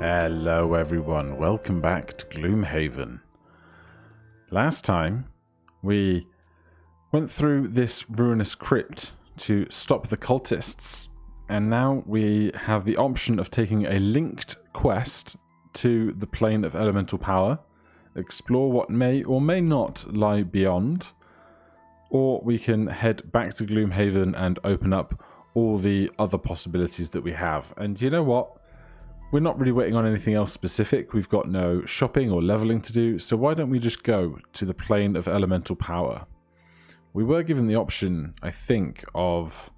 Hello everyone, welcome back to Gloomhaven. Last time we went through this ruinous crypt to stop the cultists, and now we have the option of taking a linked quest to the plane of elemental power, explore what may or may not lie beyond, or we can head back to Gloomhaven and open up all the other possibilities that we have. And you know what? We're not really waiting on anything else specific. We've got no shopping or leveling to do, so why don't we just go to the plane of elemental power? We were given the option, I think, of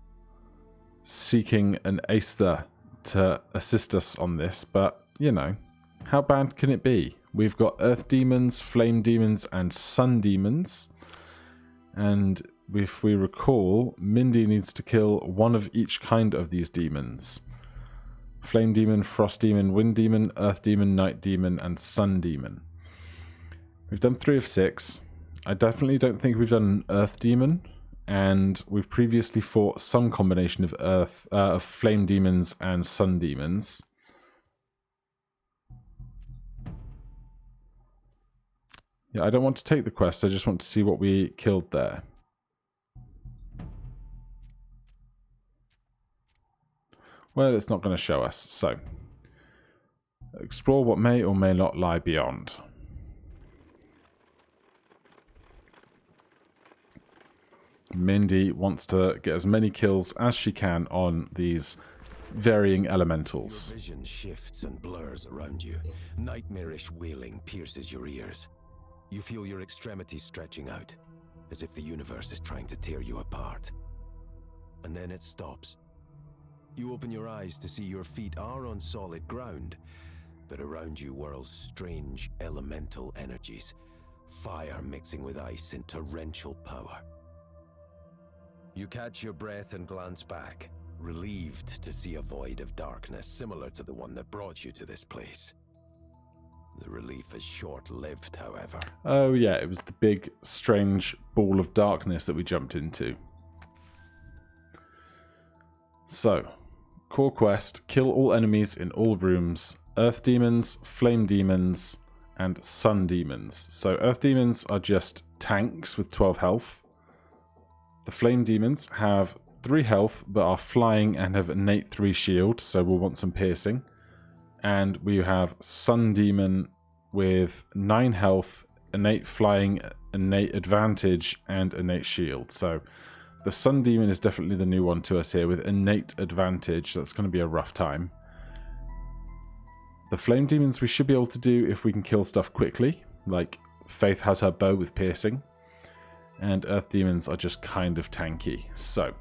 seeking an Aether to assist us on this, but, you know, how bad can it be? We've got earth demons, flame demons, and sun demons, and if we recall, Mindy needs to kill one of each kind of these demons. Flame demon, frost demon, wind demon, earth demon, night demon, and sun demon. We've done 3 of 6. I definitely don't think we've done an earth demon, and we've previously fought some combination of of flame demons and sun demons. Yeah, I don't want to take the quest, I just want to see what we killed there. Well, it's not going to show us, so explore what may or may not lie beyond. Mindy wants to get as many kills as she can on these varying elementals. Your vision shifts and blurs around you. Nightmarish wailing pierces your ears. You feel your extremities stretching out, as if the universe is trying to tear you apart. And then it stops. You open your eyes to see your feet are on solid ground, but around you whirls strange elemental energies, fire mixing with ice in torrential power. You catch your breath and glance back, relieved to see a void of darkness similar to the one that brought you to this place. The relief is short-lived, however. Oh yeah, it was the big, strange ball of darkness that we jumped into. So, core quest, kill all enemies in all rooms, earth demons, flame demons, and sun demons. So earth demons are just tanks with 12 health. The flame demons have 3 health, but are flying and have innate 3 shield, so we'll want some piercing. And we have sun demon with 9 health, innate flying, innate advantage, and innate shield. So the sun demon is definitely the new one to us here with innate advantage. That's going to be a rough time. The flame demons we should be able to do if we can kill stuff quickly. Like Faith has her bow with piercing. And earth demons are just kind of tanky. So,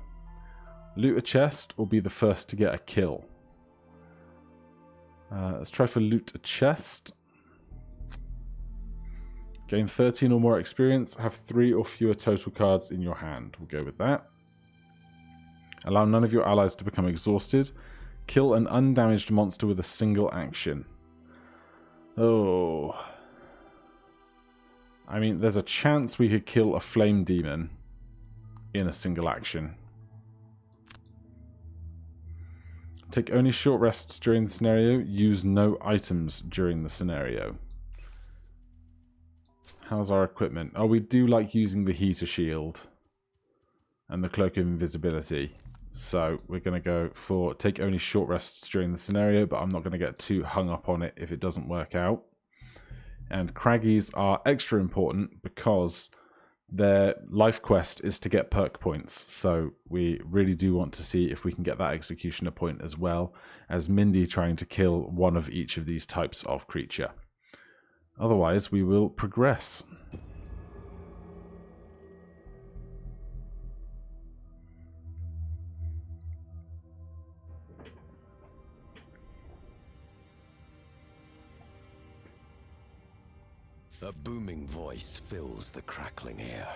loot a chest or be the first to get a kill. Let's try for loot a chest. Gain 13 or more experience. Have 3 or fewer total cards in your hand. We'll go with that. Allow none of your allies to become exhausted. Kill an undamaged monster with a single action. Oh. I mean, there's a chance we could kill a flame demon in a single action. Take only short rests during the scenario. Use no items during the scenario. How's our equipment? Oh, we do like using the heater shield and the cloak of invisibility. So we're going to go for take only short rests during the scenario, but I'm not going to get too hung up on it if it doesn't work out. And Craggies are extra important because their life quest is to get perk points. So we really do want to see if we can get that executioner point as well as Mindy trying to kill one of each of these types of creature. Otherwise, we will progress. A booming voice fills the crackling air.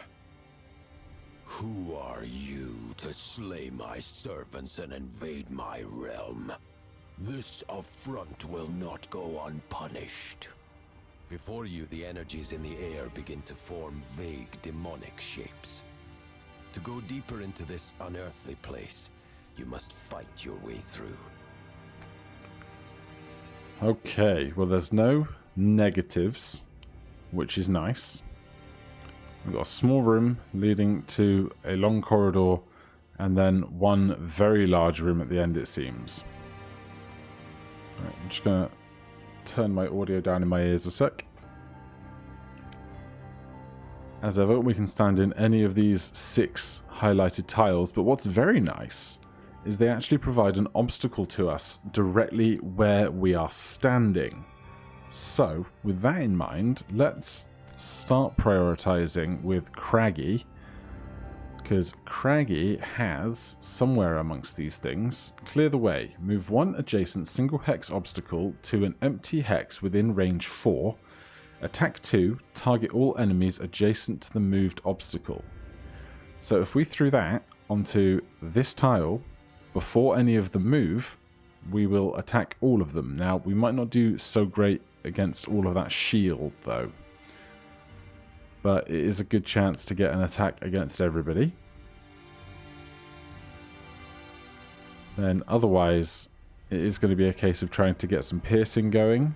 Who are you to slay my servants and invade my realm? This affront will not go unpunished. Before you, the energies in the air begin to form vague demonic shapes. To go deeper into this unearthly place, you must fight your way through. Okay, well there's no negatives, which is nice. We've got a small room leading to a long corridor and then one very large room at the end, it seems. Right, I'm just going to turn my audio down in my ears a sec. As ever, we can stand in any of these 6 highlighted tiles, but what's very nice is they actually provide an obstacle to us directly where we are standing. So, with that in mind, let's start prioritizing with Craggy, because Craggy has, somewhere amongst these things, clear the way. Move 1 adjacent single hex obstacle to an empty hex within range 4. Attack 2, target all enemies adjacent to the moved obstacle. So if we threw that onto this tile, before any of them move, we will attack all of them. Now, we might not do so great against all of that shield, though. But it is a good chance to get an attack against everybody. Then otherwise, it is going to be a case of trying to get some piercing going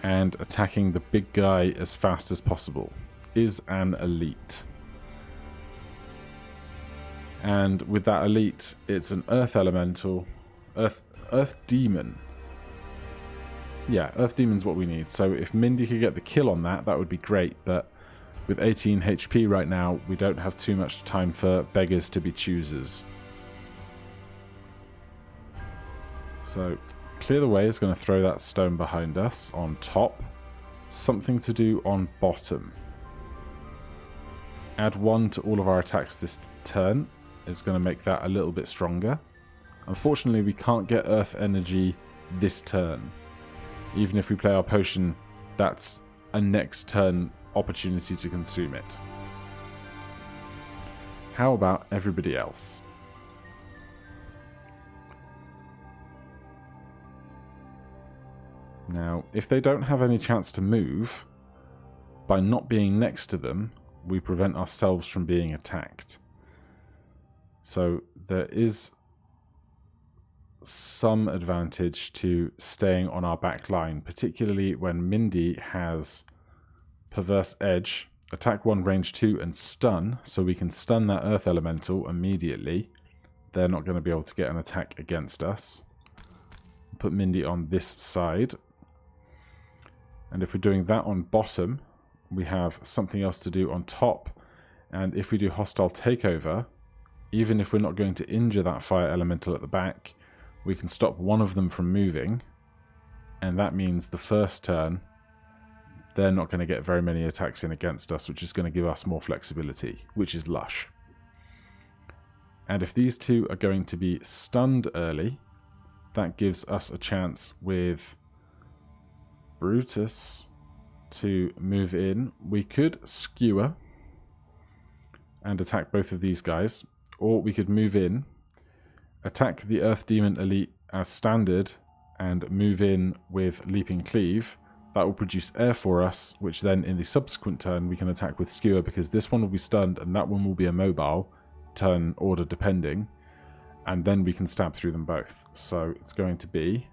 and attacking the big guy as fast as possible. Is an elite. And with that elite, it's an earth elemental, earth demon. Yeah, earth demon's what we need. So if Mindy could get the kill on that, that would be great. But with 18 HP right now, we don't have too much time for beggars to be choosers. So Clear the Way is going to throw that stone behind us on top. Something to do on bottom. Add 1 to all of our attacks this turn is going to make that a little bit stronger. Unfortunately, we can't get Earth Energy this turn. Even if we play our potion, that's a next turn opportunity to consume it. How about everybody else? Now, if they don't have any chance to move, by not being next to them, we prevent ourselves from being attacked. So there is some advantage to staying on our back line, particularly when Mindy has Perverse Edge, attack 1, range 2, and stun, so we can stun that earth elemental immediately. They're not going to be able to get an attack against us. Put Mindy on this side. And if we're doing that on bottom, we have something else to do on top. And if we do hostile takeover, even if we're not going to injure that fire elemental at the back, we can stop one of them from moving. And that means the first turn, they're not going to get very many attacks in against us, which is going to give us more flexibility, which is lush. And if these two are going to be stunned early, that gives us a chance with Brutus to move in. We could skewer and attack both of these guys, or we could move in, attack the Earth Demon Elite as standard, and move in with Leaping Cleave. That will produce air for us, which then in the subsequent turn we can attack with Skewer, because this one will be stunned and that one will be immobile, turn order depending, and then we can stab through them both. So it's going to be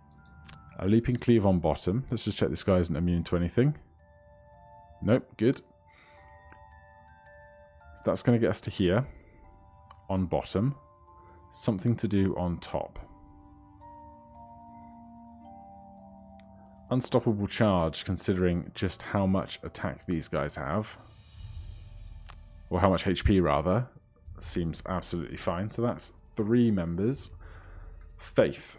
a Leaping Cleave on bottom. Let's just check this guy isn't immune to anything. Nope, good. So that's going to get us to here on bottom. Something to do on top. Unstoppable Charge, considering just how much attack these guys have. Or how much HP, rather. Seems absolutely fine. So that's 3 members. Faith.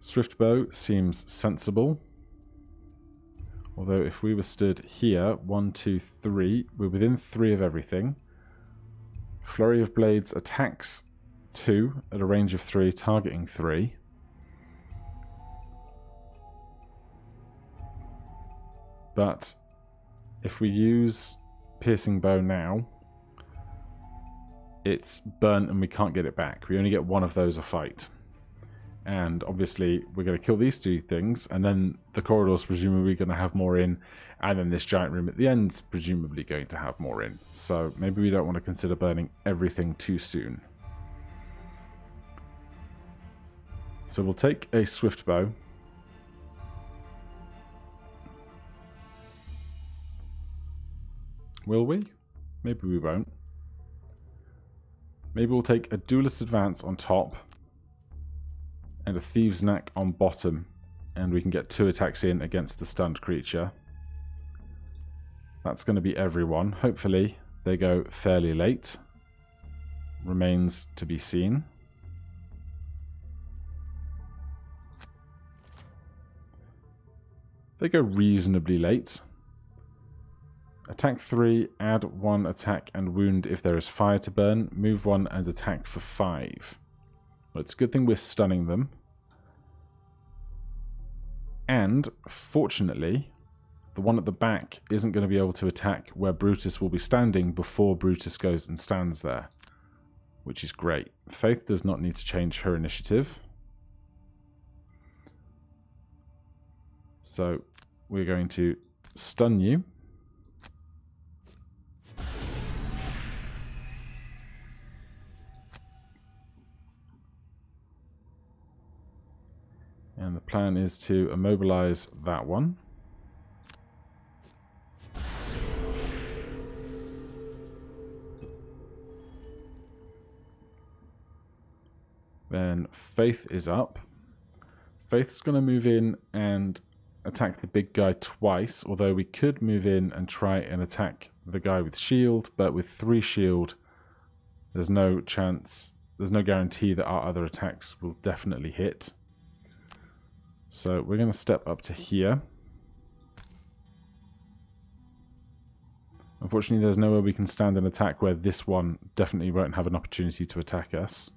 Swift Bow seems sensible. Although if we were stood here, 1, 2, 3, we're within 3 of everything. Flurry of Blades attacks 2 at a range of 3, targeting 3. But if we use Piercing Bow now, it's burnt and we can't get it back. We only get 1 of those a fight. And obviously we're going to kill these 2 things, and then the corridor's presumably going to have more in, and then this giant room at the end's presumably going to have more in. So maybe we don't want to consider burning everything too soon. So we'll take a swift bow. Will we? Maybe we won't. Maybe we'll take a duelist advance on top and a thieves knack on bottom, and we can get 2 attacks in against the stunned creature. That's going to be everyone. Hopefully they go fairly late. Remains to be seen. They go reasonably late. Attack 3, add 1 attack and wound if there is fire to burn. Move 1 and attack for 5. Well, it's a good thing we're stunning them. And, fortunately, the one at the back isn't going to be able to attack where Brutus will be standing before Brutus goes and stands there, which is great. Faith does not need to change her initiative. So, we're going to stun you. And the plan is to immobilize that one. Then Faith is up. Faith's going to move in and attack the big guy twice, although we could move in and try and attack the guy with shield, but with 3 shield, there's no chance, there's no guarantee that our other attacks will definitely hit. So we're going to step up to here. Unfortunately, there's nowhere we can stand and attack where this one definitely won't have an opportunity to attack us.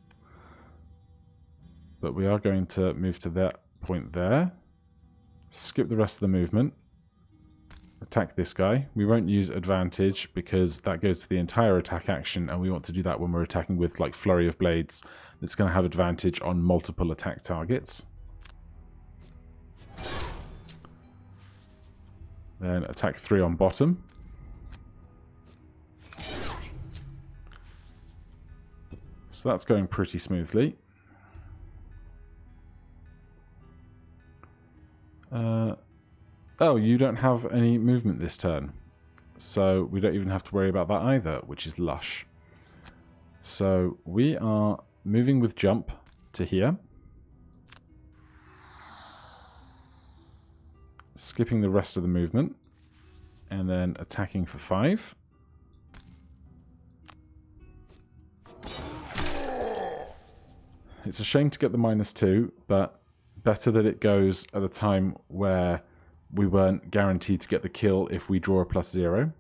But we are going to move to that point there. Skip the rest of the movement. Attack this guy. We won't use advantage because that goes to the entire attack action, and we want to do that when we're attacking with like Flurry of Blades. That's going to have advantage on multiple attack targets. Then attack 3 on bottom. So that's going pretty smoothly. Oh, you don't have any movement this turn. So we don't even have to worry about that either, which is lush. So we are moving with jump to here. Skipping the rest of the movement. And then attacking for 5. It's a shame to get the -2, but better that it goes at a time where we weren't guaranteed to get the kill if we draw a +0.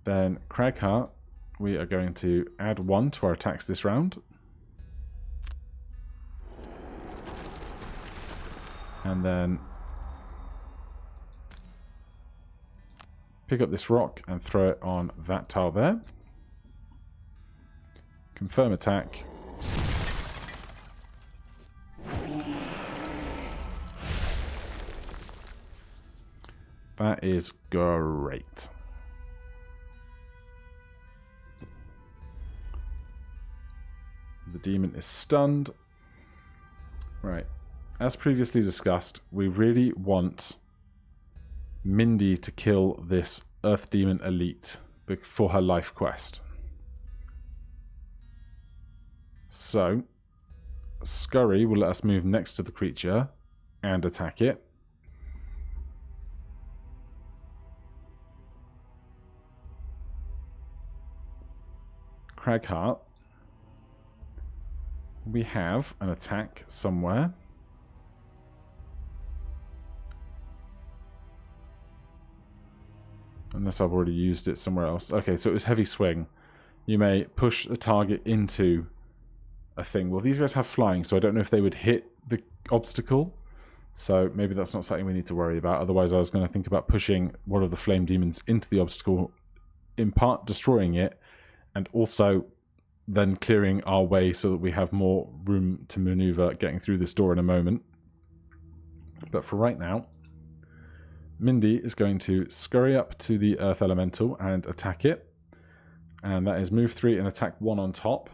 Then Cragheart, we are going to add 1 to our attacks this round. And then pick up this rock and throw it on that tile there. Confirm attack. That is great. The demon is stunned. Right. As previously discussed, we really want Mindy to kill this Earth Demon Elite for her life quest. So, Scurry will let us move next to the creature and attack it. Cragheart, we have an attack somewhere. Unless I've already used it somewhere else. Okay, so it was heavy swing. You may push the target into a thing. Well, these guys have flying, so I don't know if they would hit the obstacle. So maybe that's not something we need to worry about. Otherwise, I was going to think about pushing one of the flame demons into the obstacle, in part destroying it, and also then clearing our way so that we have more room to maneuver getting through this door in a moment. But for right now, Mindy is going to scurry up to the Earth Elemental and attack it. And that is move 3 and attack 1 on top.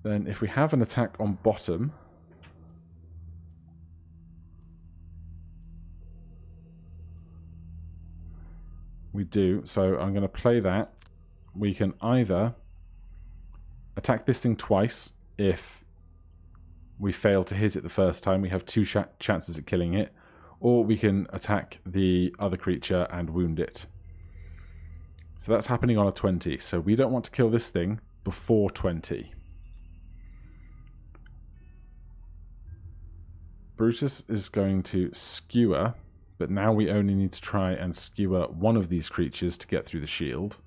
Then if we have an attack on bottom, we do. So I'm going to play that. We can either attack this thing twice if we fail to hit it the first time. We have two chances at killing it. Or we can attack the other creature and wound it. So that's happening on a 20. So we don't want to kill this thing before 20. Brutus is going to skewer, but now we only need to try and skewer one of these creatures to get through the shield.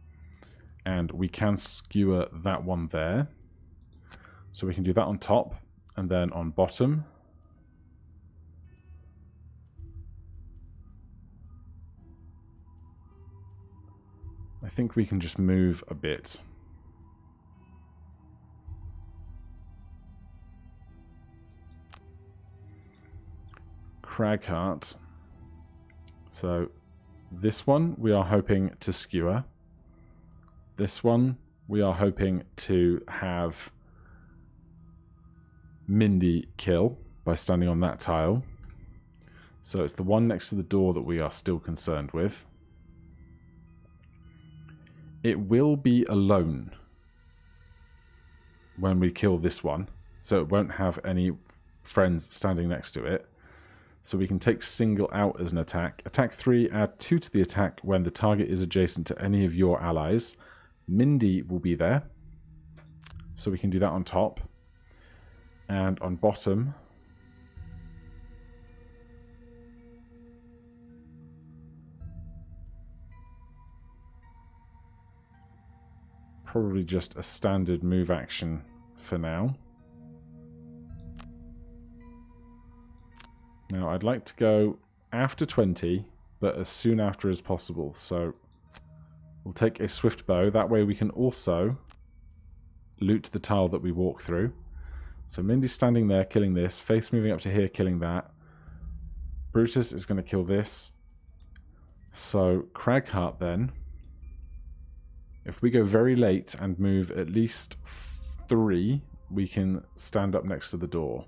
And we can skewer that one there. So we can do that on top, and then on bottom. I think we can just move a bit. Cragheart. So this one we are hoping to skewer. This one we are hoping to have Mindy kill by standing on that tile. So it's the one next to the door that we are still concerned with. It will be alone when we kill this one, so it won't have any friends standing next to it. So we can take single out as an attack. Attack 3, add 2 to the attack when the target is adjacent to any of your allies. Mindy will be there, so we can do that on top. And on bottom, probably just a standard move action for now. Now I'd like to go after 20, but as soon after as possible. So we'll take a swift bow. That way we can also loot the tile that we walk through. So Mindy's standing there, killing this. Faith's moving up to here, killing that. Brutus is going to kill this. So Cragheart then, if we go very late and move at least 3, we can stand up next to the door.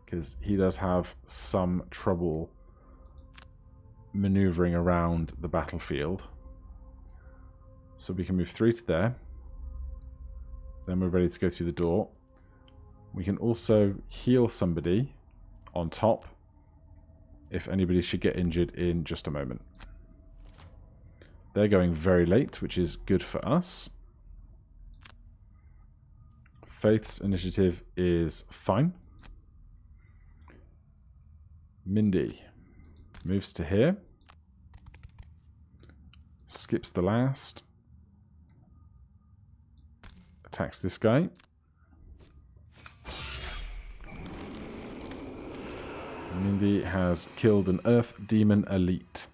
Because he does have some trouble maneuvering around the battlefield. So we can move 3 to there. Then we're ready to go through the door. We can also heal somebody on top if anybody should get injured in just a moment. They're going very late, which is good for us. Faith's initiative is fine. Mindy moves to here. Skips the last. Attacks this guy. Mindy has killed an Earth Demon Elite.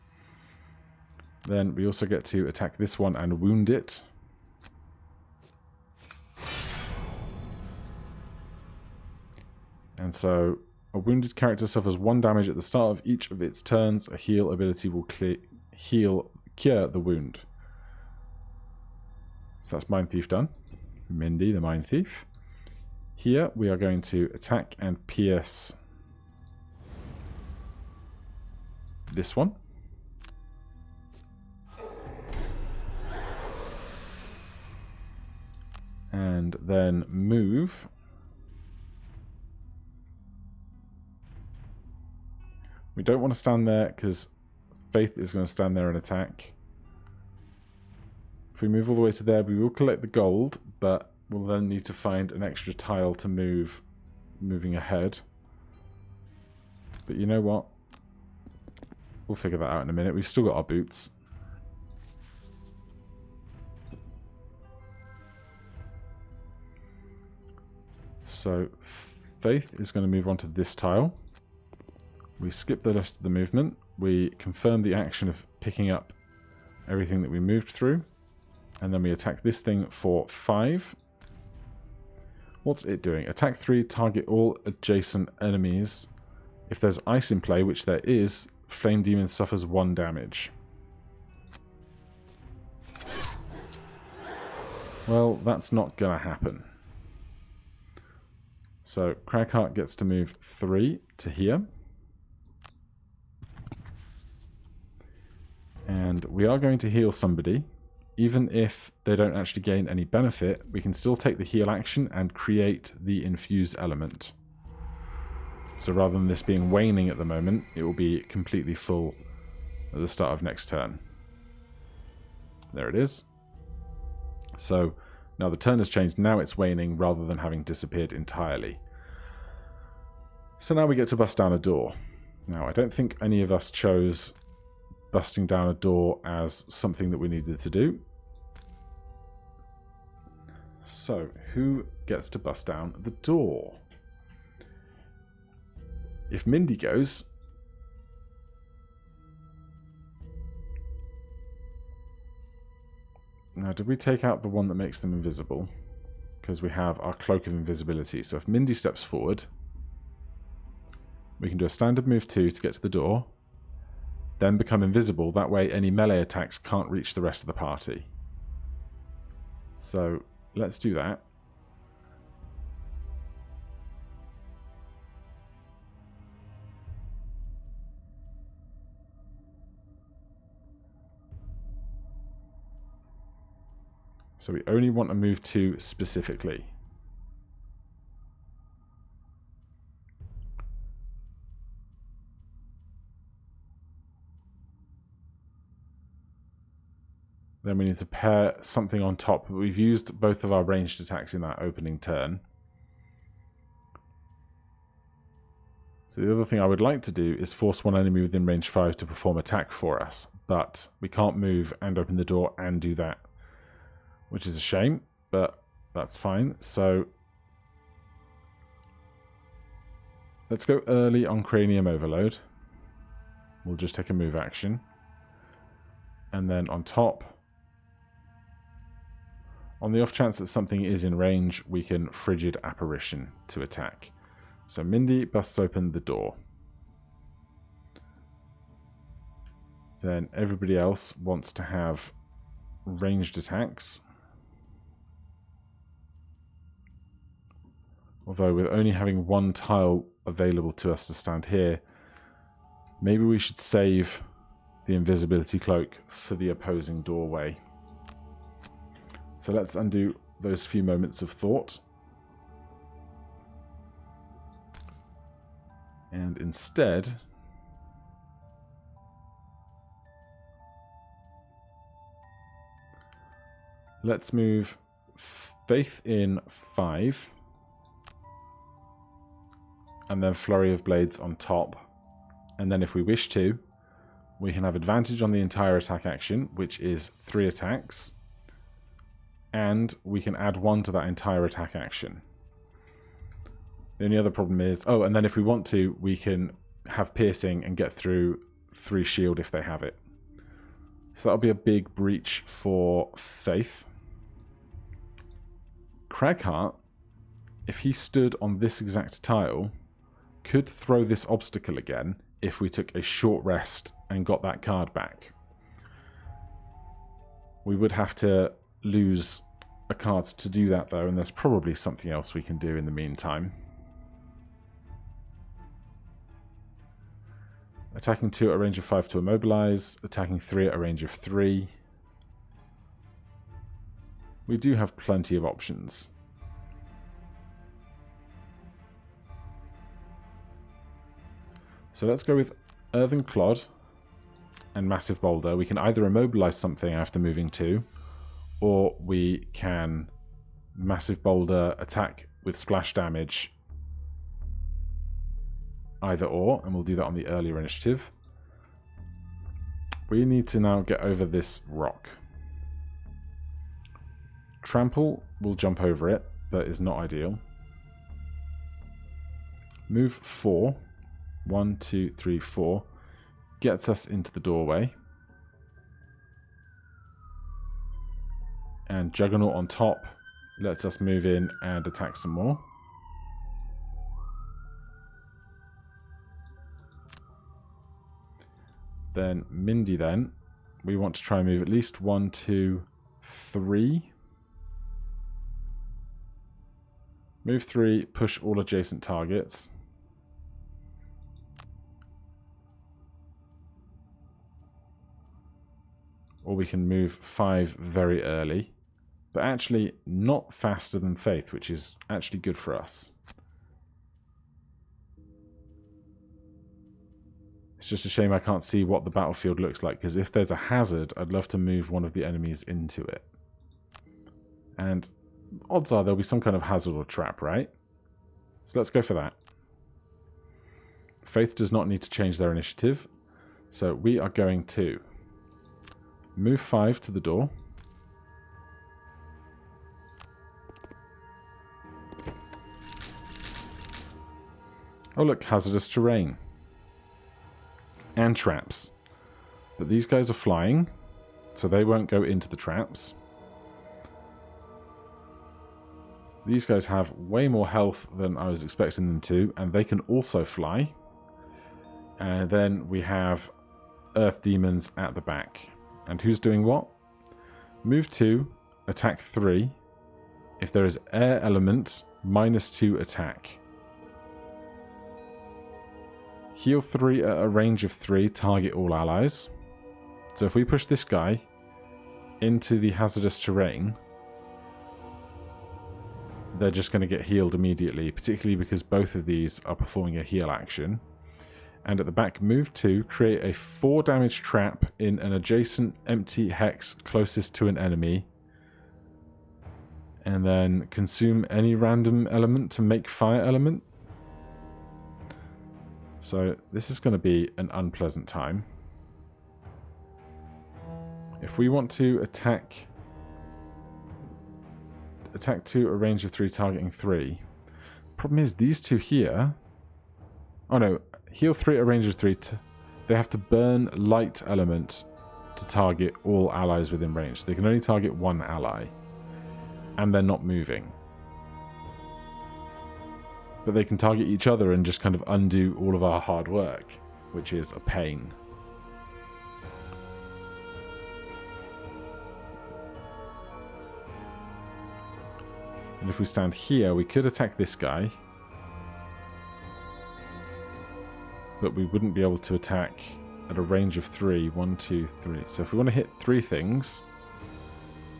Then we also get to attack this one and wound it. And so a wounded character suffers 1 damage at the start of each of its turns. A heal ability will cure the wound. So that's Mind Thief done. Mindy, the Mind Thief. Here we are going to attack and pierce this one. And then move. We don't want to stand there because Faith is going to stand there and attack. If we move all the way to there, we will collect the gold, but we'll then need to find an extra tile to move moving ahead. But you know what? We'll figure that out in a minute. We've still got our boots. So Faith is going to move on to this tile. We skip the rest of the movement. We confirm the action of picking up everything that we moved through. And then we attack this thing for 5. What's it doing? Attack 3, target all adjacent enemies. If there's ice in play, which there is, Flame Demon suffers 1 damage. Well, that's not going to happen. So Cragheart gets to move 3 to here. And we are going to heal somebody. Even if they don't actually gain any benefit, we can still take the heal action and create the infused element. So rather than this being waning at the moment, it will be completely full at the start of next turn. There it is. So now the turn has changed. Now it's waning rather than having disappeared entirely. So now we get to bust down a door. Now I don't think any of us chose busting down a door as something that we needed to do. So who gets to bust down the door? If Mindy goes, now did we take out the one that makes them invisible? Because we have our cloak of invisibility. So if Mindy steps forward, we can do a standard move 2 to get to the door, then become invisible. That way any melee attacks can't reach the rest of the party. So let's do that. So we only want to move 2 specifically. Then we need to pair something on top. We've used both of our ranged attacks in that opening turn. So the other thing I would like to do is force one enemy within range 5 to perform attack for us. But we can't move and open the door and do that, which is a shame, but that's fine. So let's go early on Cranium Overload. We'll just take a move action. And then on top, on the off chance that something is in range, we can Frigid Apparition to attack. So Mindy busts open the door. Then everybody else wants to have ranged attacks. Although with only having one tile available to us to stand here, maybe we should save the invisibility cloak for the opposing doorway. So let's undo those few moments of thought. And instead, let's move Faith in 5. And then Flurry of Blades on top. And then if we wish to, we can have advantage on the entire attack action, which is 3 attacks. And we can add 1 to that entire attack action. The only other problem is, oh, and then if we want to, we can have piercing and get through 3 shield if they have it. So that'll be a big breach for Faith. Cragheart, if he stood on this exact tile, could throw this obstacle again if we took a short rest and got that card back. We would have to lose a card to do that though, and there's probably something else we can do in the meantime. Attacking 2 at a range of 5 to immobilize, attacking 3 at a range of 3. We do have plenty of options. So let's go with Earthen Clod and Massive Boulder. We can either immobilize something after moving 2, or we can Massive Boulder attack with splash damage. Either or, and we'll do that on the earlier initiative. We need to now get over this rock. Trample will jump over it, but is not ideal. Move 4. 1, 2, 3, 4. Gets us into the doorway. And Juggernaut on top lets us move in and attack some more. Then Mindy then. We want to try and move at least 1, 2, 3. Move 3, push all adjacent targets. Or we can move 5 very early. But actually not faster than Faith, which is actually good for us. It's just a shame I can't see what the battlefield looks like, because if there's a hazard, I'd love to move one of the enemies into it. And odds are there'll be some kind of hazard or trap, right? So let's go for that. Faith does not need to change their initiative, so we are going to move 5 to the door. Oh look, hazardous terrain. And traps. But these guys are flying, so they won't go into the traps. These guys have way more health than I was expecting them to, and they can also fly. And then we have Earth Demons at the back. And who's doing what? Move 2, attack 3. If there is air element, -2 attack. Heal 3 at a range of 3, target all allies. So if we push this guy into the hazardous terrain, they're just going to get healed immediately, particularly because both of these are performing a heal action. And at the back, move 2, create a 4 damage trap in an adjacent empty hex closest to an enemy. And then consume any random element to make fire element. So this is going to be an unpleasant time. If we want to attack 2, a range of 3, targeting 3. Problem is, these two here... Oh no, heal 3 at a range of 3. They have to burn light element to target all allies within range. They can only target one ally. And they're not moving. But they can target each other and just kind of undo all of our hard work, which is a pain. And if we stand here, we could attack this guy. But we wouldn't be able to attack at a range of 3. 1, 2, 3. So if we want to hit 3 things,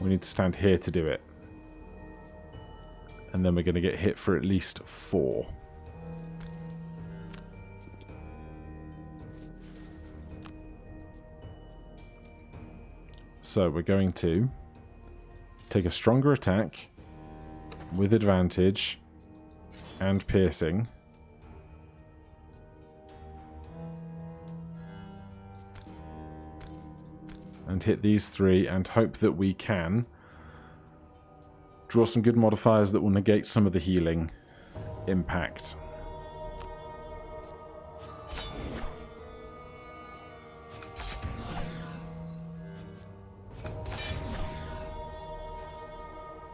we need to stand here to do it. And then we're going to get hit for at least 4. So we're going to take a stronger attack with advantage and piercing. And hit these 3 and hope that we can draw some good modifiers that will negate some of the healing impact.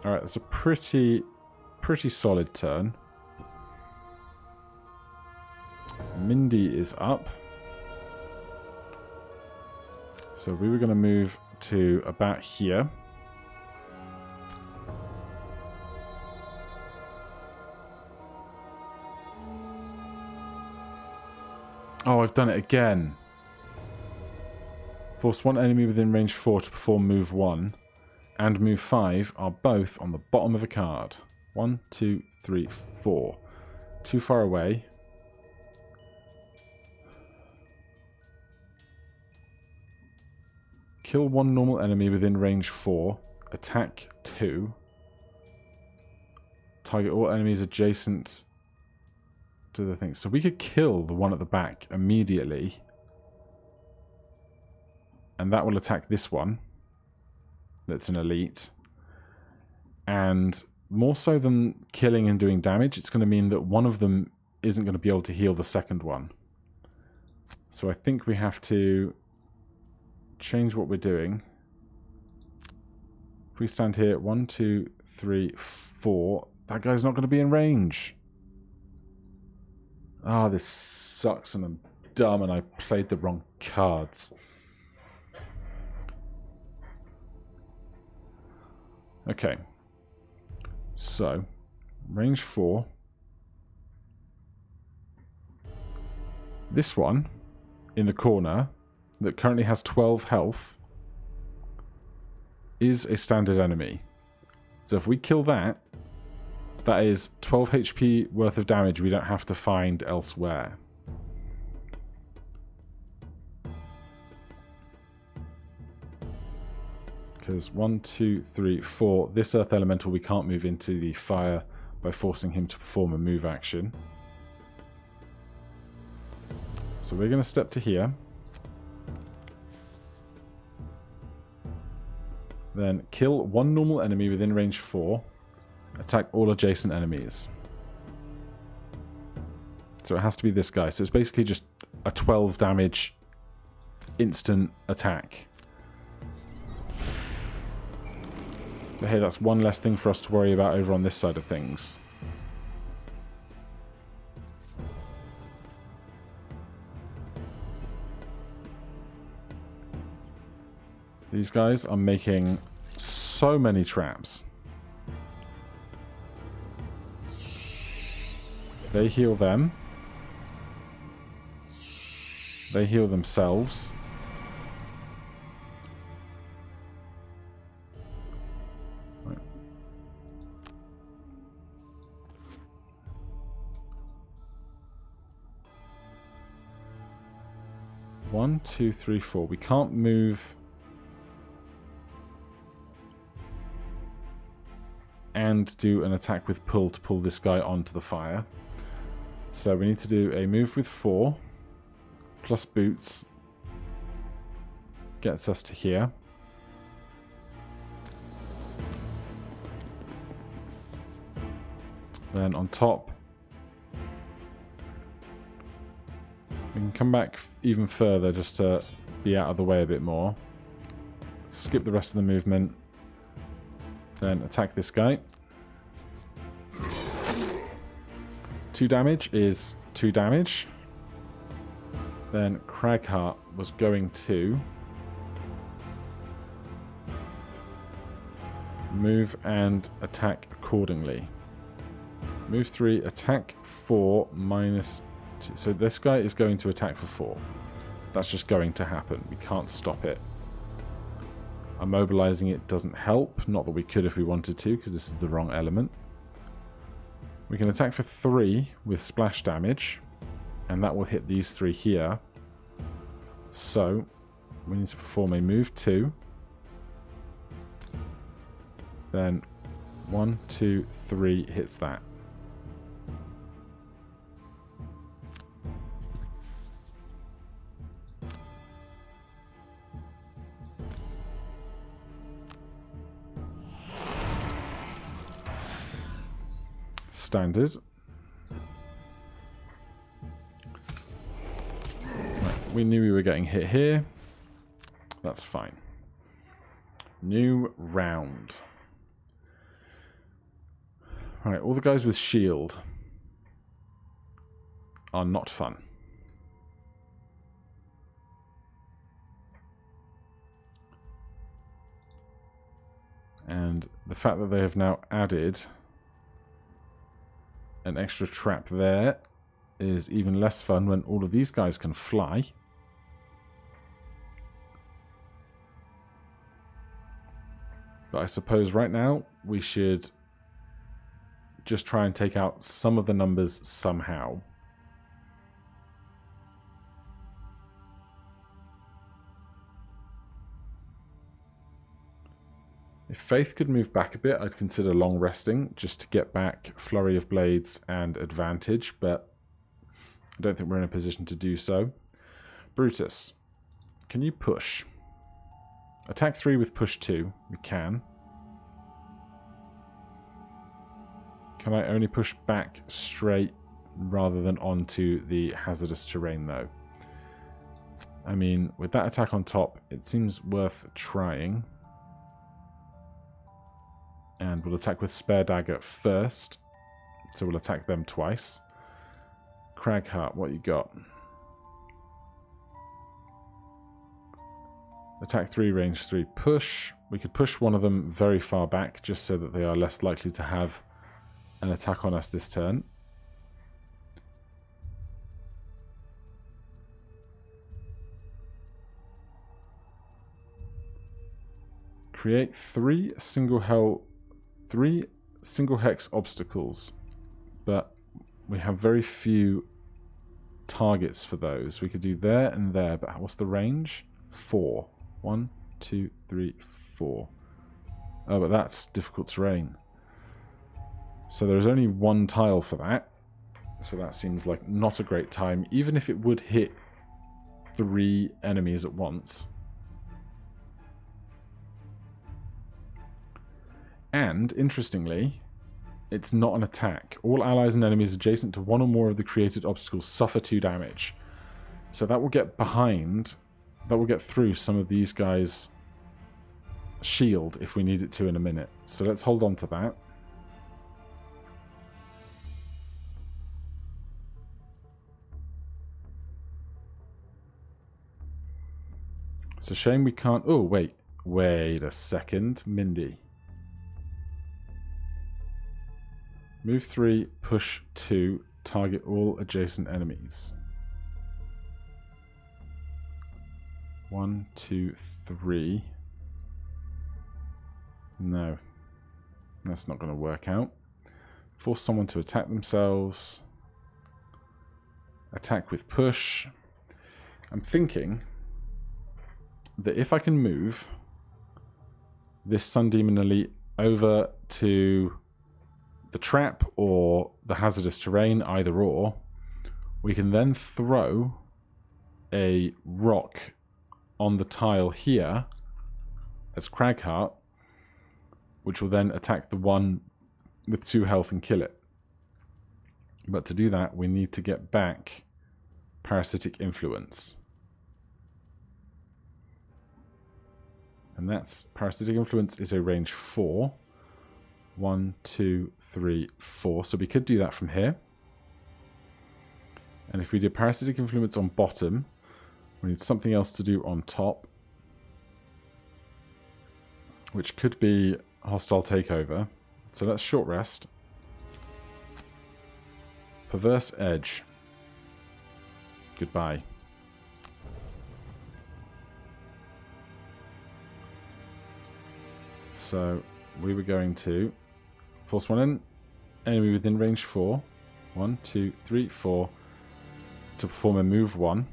Alright, that's a pretty solid turn. Mindy is up. So we were going to move to about here. Oh, I've done it again. Force one enemy within range 4 to perform move 1 and move 5 are both on the bottom of a card. 1, 2, 3, 4. Too far away. Kill 1 normal enemy within range 4. Attack 2. Target all enemies adjacent to the thing. So we could kill the one at the back immediately. And that will attack this one. That's an elite. And more so than killing and doing damage, it's going to mean that one of them isn't going to be able to heal the second one. So I think we have to change what we're doing. If we stand here, 1, 2, 3, 4, that guy's not going to be in range. Ah, this sucks and I'm dumb and I played the wrong cards. Okay. So, range 4. This one in the corner that currently has 12 health is a standard enemy. So if we kill that, that is 12 HP worth of damage we don't have to find elsewhere. Because 1, 2, 3, 4, this Earth Elemental we can't move into the fire by forcing him to perform a move action. So we're going to step to here. Then kill one normal enemy within range 4. Attack all adjacent enemies. So it has to be this guy. So it's basically just a 12 damage instant attack. But hey, that's one less thing for us to worry about over on this side of things. These guys are making so many traps. They heal them. They heal themselves. Right. 1, 2, 3, 4. We can't move and do an attack with pull to pull this guy onto the fire. So we need to do a move with 4 plus boots gets us to here. Then on top we can come back even further just to be out of the way a bit more. Skip the rest of the movement. Then attack this guy. 2 damage is 2 damage. Then Cragheart was going to move and attack accordingly. Move 3, attack 4, minus 2. So this guy is going to attack for 4. That's just going to happen. We can't stop it. Immobilizing it doesn't help. Not that we could if we wanted to, because this is the wrong element. We can attack for 3 with splash damage, and that will hit these 3 here. So we need to perform a move 2. Then 1, 2, 3 hits that. Standard. Right, we knew we were getting hit here. That's fine. New round. Alright, all the guys with shield are not fun. And the fact that they have now added an extra trap there is even less fun when all of these guys can fly. But I suppose right now we should just try and take out some of the numbers somehow. If Faith could move back a bit, I'd consider long resting just to get back Flurry of Blades and advantage, but I don't think we're in a position to do so. Brutus, can you push? Attack 3 with push 2. We can. Can I only push back straight rather than onto the hazardous terrain though? I mean, with that attack on top, it seems worth trying. And we'll attack with Spare Dagger first. So we'll attack them twice. Cragheart, what you got? Attack 3, range 3, push. We could push one of them very far back just so that they are less likely to have an attack on us this turn. Create three single hex obstacles, but we have very few targets for those. We could do there and there, but what's the range? 4. 1, 2, 3, 4. Oh, but that's difficult terrain. So there's only one tile for that. So that seems like not a great time, even if it would hit 3 enemies at once. And, interestingly, it's not an attack. All allies and enemies adjacent to one or more of the created obstacles suffer 2 damage. So that will get behind, that will get through some of these guys' shield if we need it to in a minute. So let's hold on to that. It's a shame we can't... Oh, wait a second. Mindy. Move 3, push 2, target all adjacent enemies. 1, 2, 3. No. That's not going to work out. Force someone to attack themselves. Attack with push. I'm thinking that if I can move this Sun Demon Elite over to the trap or the hazardous terrain, either or, we can then throw a rock on the tile here as Cragheart, which will then attack the one with 2 health and kill it. But to do that, we need to get back Parasitic Influence. And that's Parasitic Influence is a range 4. 1, 2, 3, 4. So we could do that from here. And if we did Parasitic Influence on bottom, we need something else to do on top, which could be Hostile Takeover. So let's short rest. Perverse Edge. Goodbye. So we were going to force one in, enemy within range 4. 1, 2, 3, 4. To perform a move 1.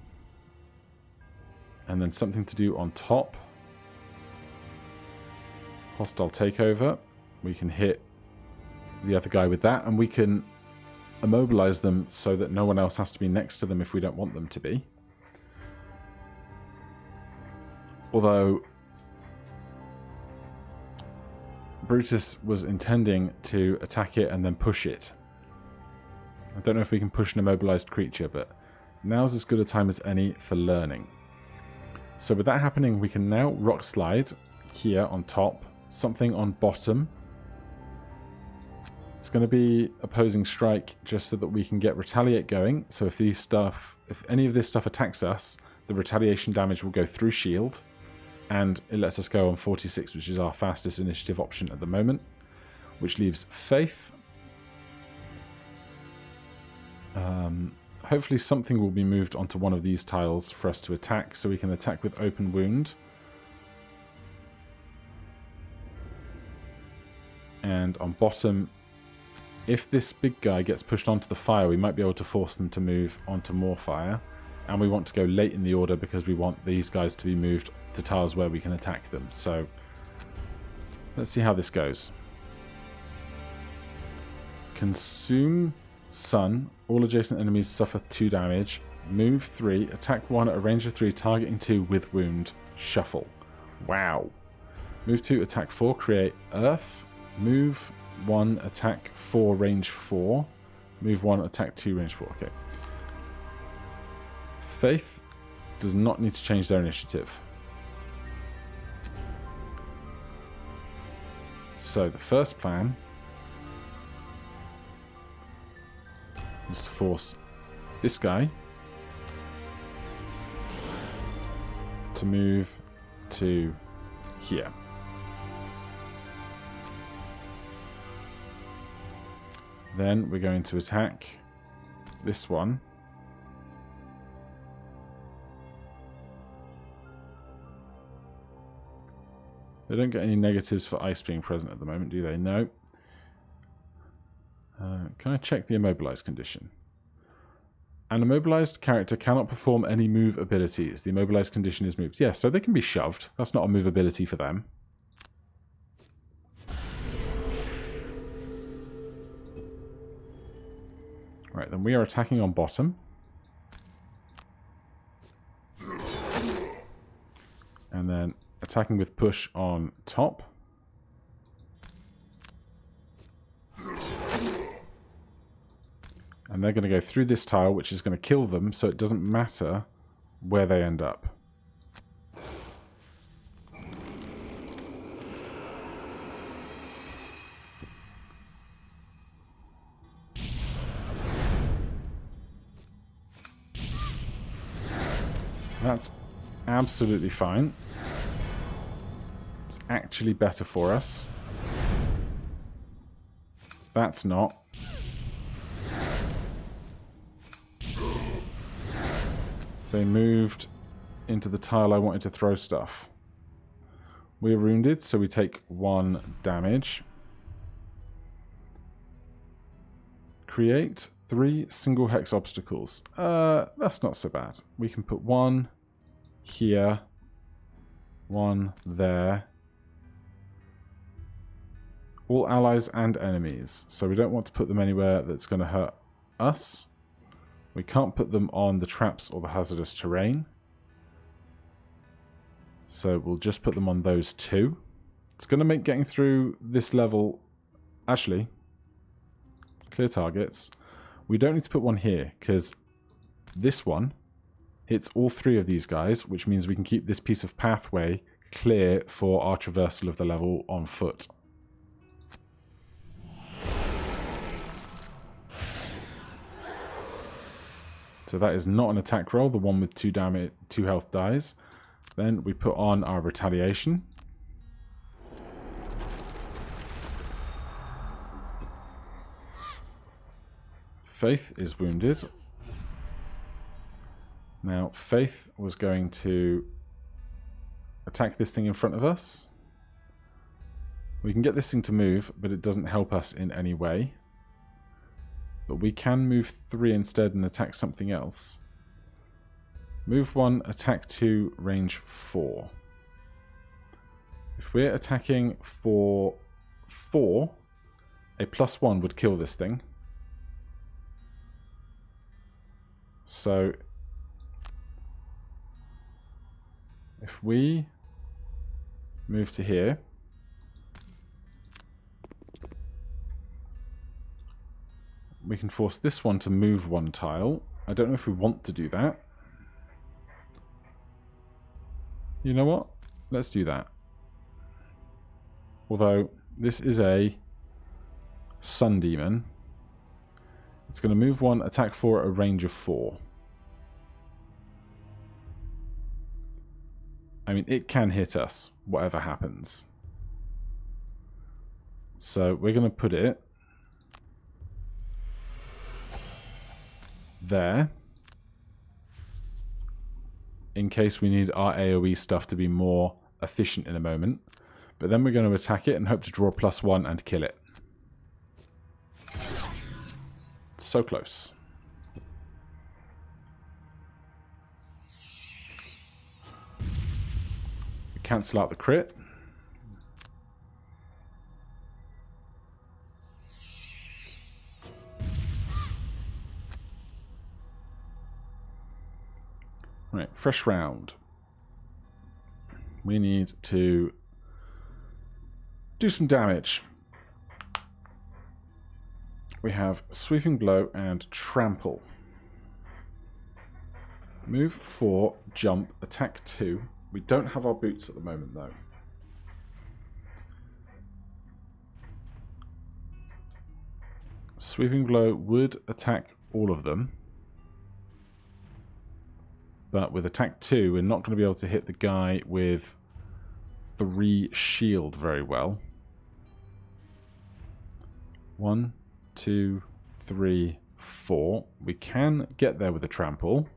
And then something to do on top. Hostile Takeover. We can hit the other guy with that, and we can immobilize them so that no one else has to be next to them if we don't want them to be. Although Brutus was intending to attack it and then push it. I don't know if we can push an immobilized creature, but now's as good a time as any for learning. So with that happening, we can now rock slide here on top, something on bottom. It's going to be opposing strike just so that we can get retaliate going. So if any of this stuff attacks us, the retaliation damage will go through shield. And it lets us go on 46, which is our fastest initiative option at the moment. Which leaves Faith. Hopefully something will be moved onto one of these tiles for us to attack. So we can attack with Open Wound. And on bottom, if this big guy gets pushed onto the fire, we might be able to force them to move onto more fire. And we want to go late in the order because we want these guys to be moved to tiles where we can attack them. So let's see how this goes. Consume Sun. All adjacent enemies suffer 2 damage. Move 3. Attack 1 at a range of 3, targeting 2 with wound. Shuffle. Wow. Move 2. Attack 4. Create Earth. Move 1. Attack 4. Range 4. Move 1. Attack 2. Range 4. Okay. Faith does not need to change their initiative. So the first plan is to force this guy to move to here. Then we're going to attack this one. They don't get any negatives for ice being present at the moment, do they? No. Can I check the immobilized condition? An immobilized character cannot perform any move abilities. The immobilized condition is moved. Yes, so they can be shoved. That's not a move ability for them. Right, then we are attacking on bottom. And then attacking with push on top. And they're going to go through this tile, which is going to kill them, so it doesn't matter where they end up. That's absolutely fine. It's actually better for us. That's not. They moved into the tile I wanted to throw stuff. We're wounded, so we take 1 damage. Create 3 single hex obstacles. That's not so bad. We can put 1 here, 1 there. All allies and enemies. So we don't want to put them anywhere that's going to hurt us. We can't put them on the traps or the hazardous terrain. So we'll just put them on those 2. It's going to make getting through this level... Actually, clear targets. We don't need to put 1 here, because this one hits all 3 of these guys, which means we can keep this piece of pathway clear for our traversal of the level on foot. So that is not an attack roll. The one with 2 damage, 2 health dies. Then we put on our retaliation. Faith is wounded. Now, Faith was going to attack this thing in front of us. We can get this thing to move, but it doesn't help us in any way. But we can move 3 instead and attack something else. Move 1, attack 2, range 4. If we're attacking for 4, a +1 would kill this thing. So if we move to here, we can force this one to move 1 tile. I don't know if we want to do that. You know what? Let's do that. Although, this is a Sun Demon. It's going to move 1, attack 4 at a range of 4. I mean, it can hit us, whatever happens. So, we're going to put it there, in case we need our AoE stuff to be more efficient in a moment. But then we're going to attack it and hope to draw +1 and kill it. So close. We cancel out the crit. Right, fresh round. We need to do some damage. We have Sweeping Blow and Trample. Move 4, jump, attack 2. We don't have our boots at the moment though. Sweeping Blow would attack all of them. But with attack 2, we're not going to be able to hit the guy with 3 shield very well. 1, 2, 3, 4. We can get there with a trample.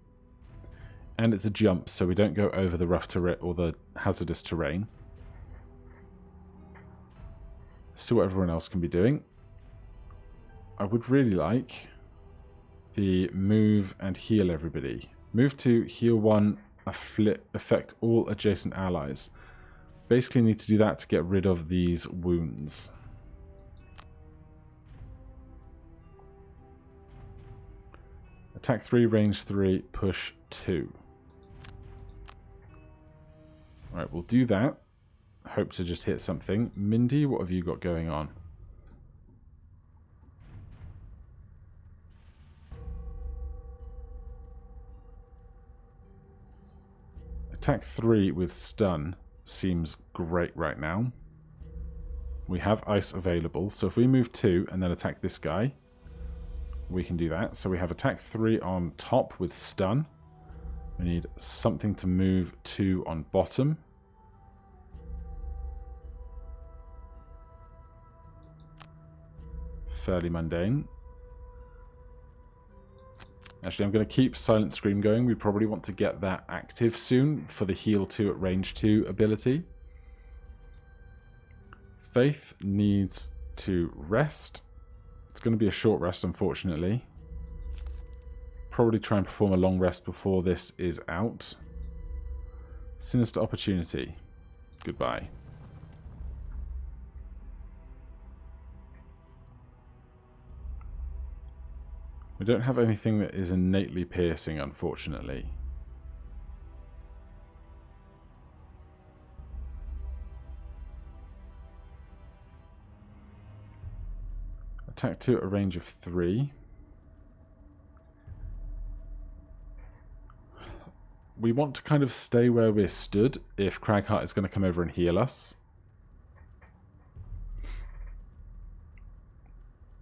And it's a jump, so we don't go over the rough terrain or the hazardous terrain. See what everyone else can be doing. I would really like the move and heal everybody. Move 2, heal 1, affect all adjacent allies. Basically need to do that to get rid of these wounds. Attack 3, range 3, push 2. Alright, we'll do that. Hope to just hit something. Mindy, what have you got going on? Attack 3 with stun seems great right now. We have ice available, so if we move 2 and then attack this guy, we can do that. So we have attack 3 on top with stun. We need something to move 2 on bottom. Fairly mundane. Actually, I'm going to keep Silent Scream going. We probably want to get that active soon for the heal 2 at range 2 ability. Faith needs to rest. It's going to be a short rest, unfortunately. Probably try and perform a long rest before this is out. Sinister Opportunity. Goodbye. We don't have anything that is innately piercing, unfortunately. Attack 2 at a range of 3. We want to kind of stay where we're stood if Cragheart is going to come over and heal us.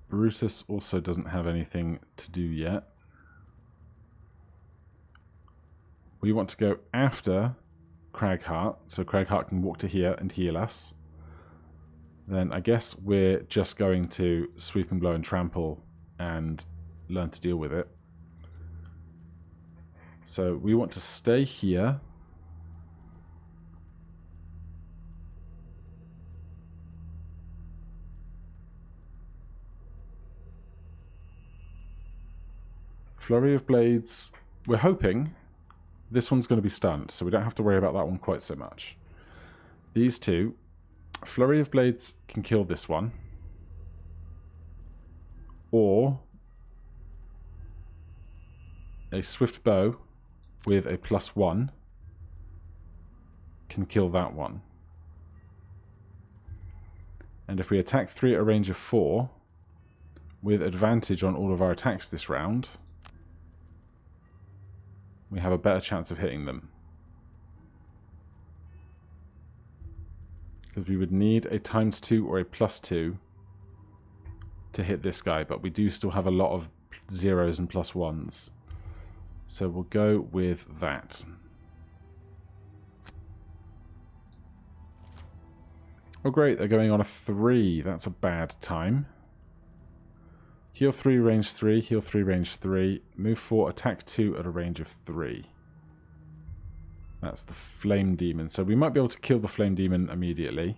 Brutus also doesn't have anything to do yet. We want to go after Cragheart, so Cragheart can walk to here and heal us. Then I guess we're just going to sweep and blow and trample and learn to deal with it. So we want to stay here. Flurry of Blades, we're hoping this one's going to be stunned, so we don't have to worry about that one quite so much. These two, Flurry of Blades can kill this one. Or a Swift Bow with a +1 can kill that one. And if we attack 3 at a range of 4, with advantage on all of our attacks this round, we have a better chance of hitting them. Because we would need a ×2 or a +2 to hit this guy, but we do still have a lot of 0s and +1s. So we'll go with that. Oh great, they're going on a 3. That's a bad time. Heal 3, range 3, heal 3, range 3. Move 4, attack 2 at a range of 3. That's the Flame Demon. So we might be able to kill the Flame Demon immediately.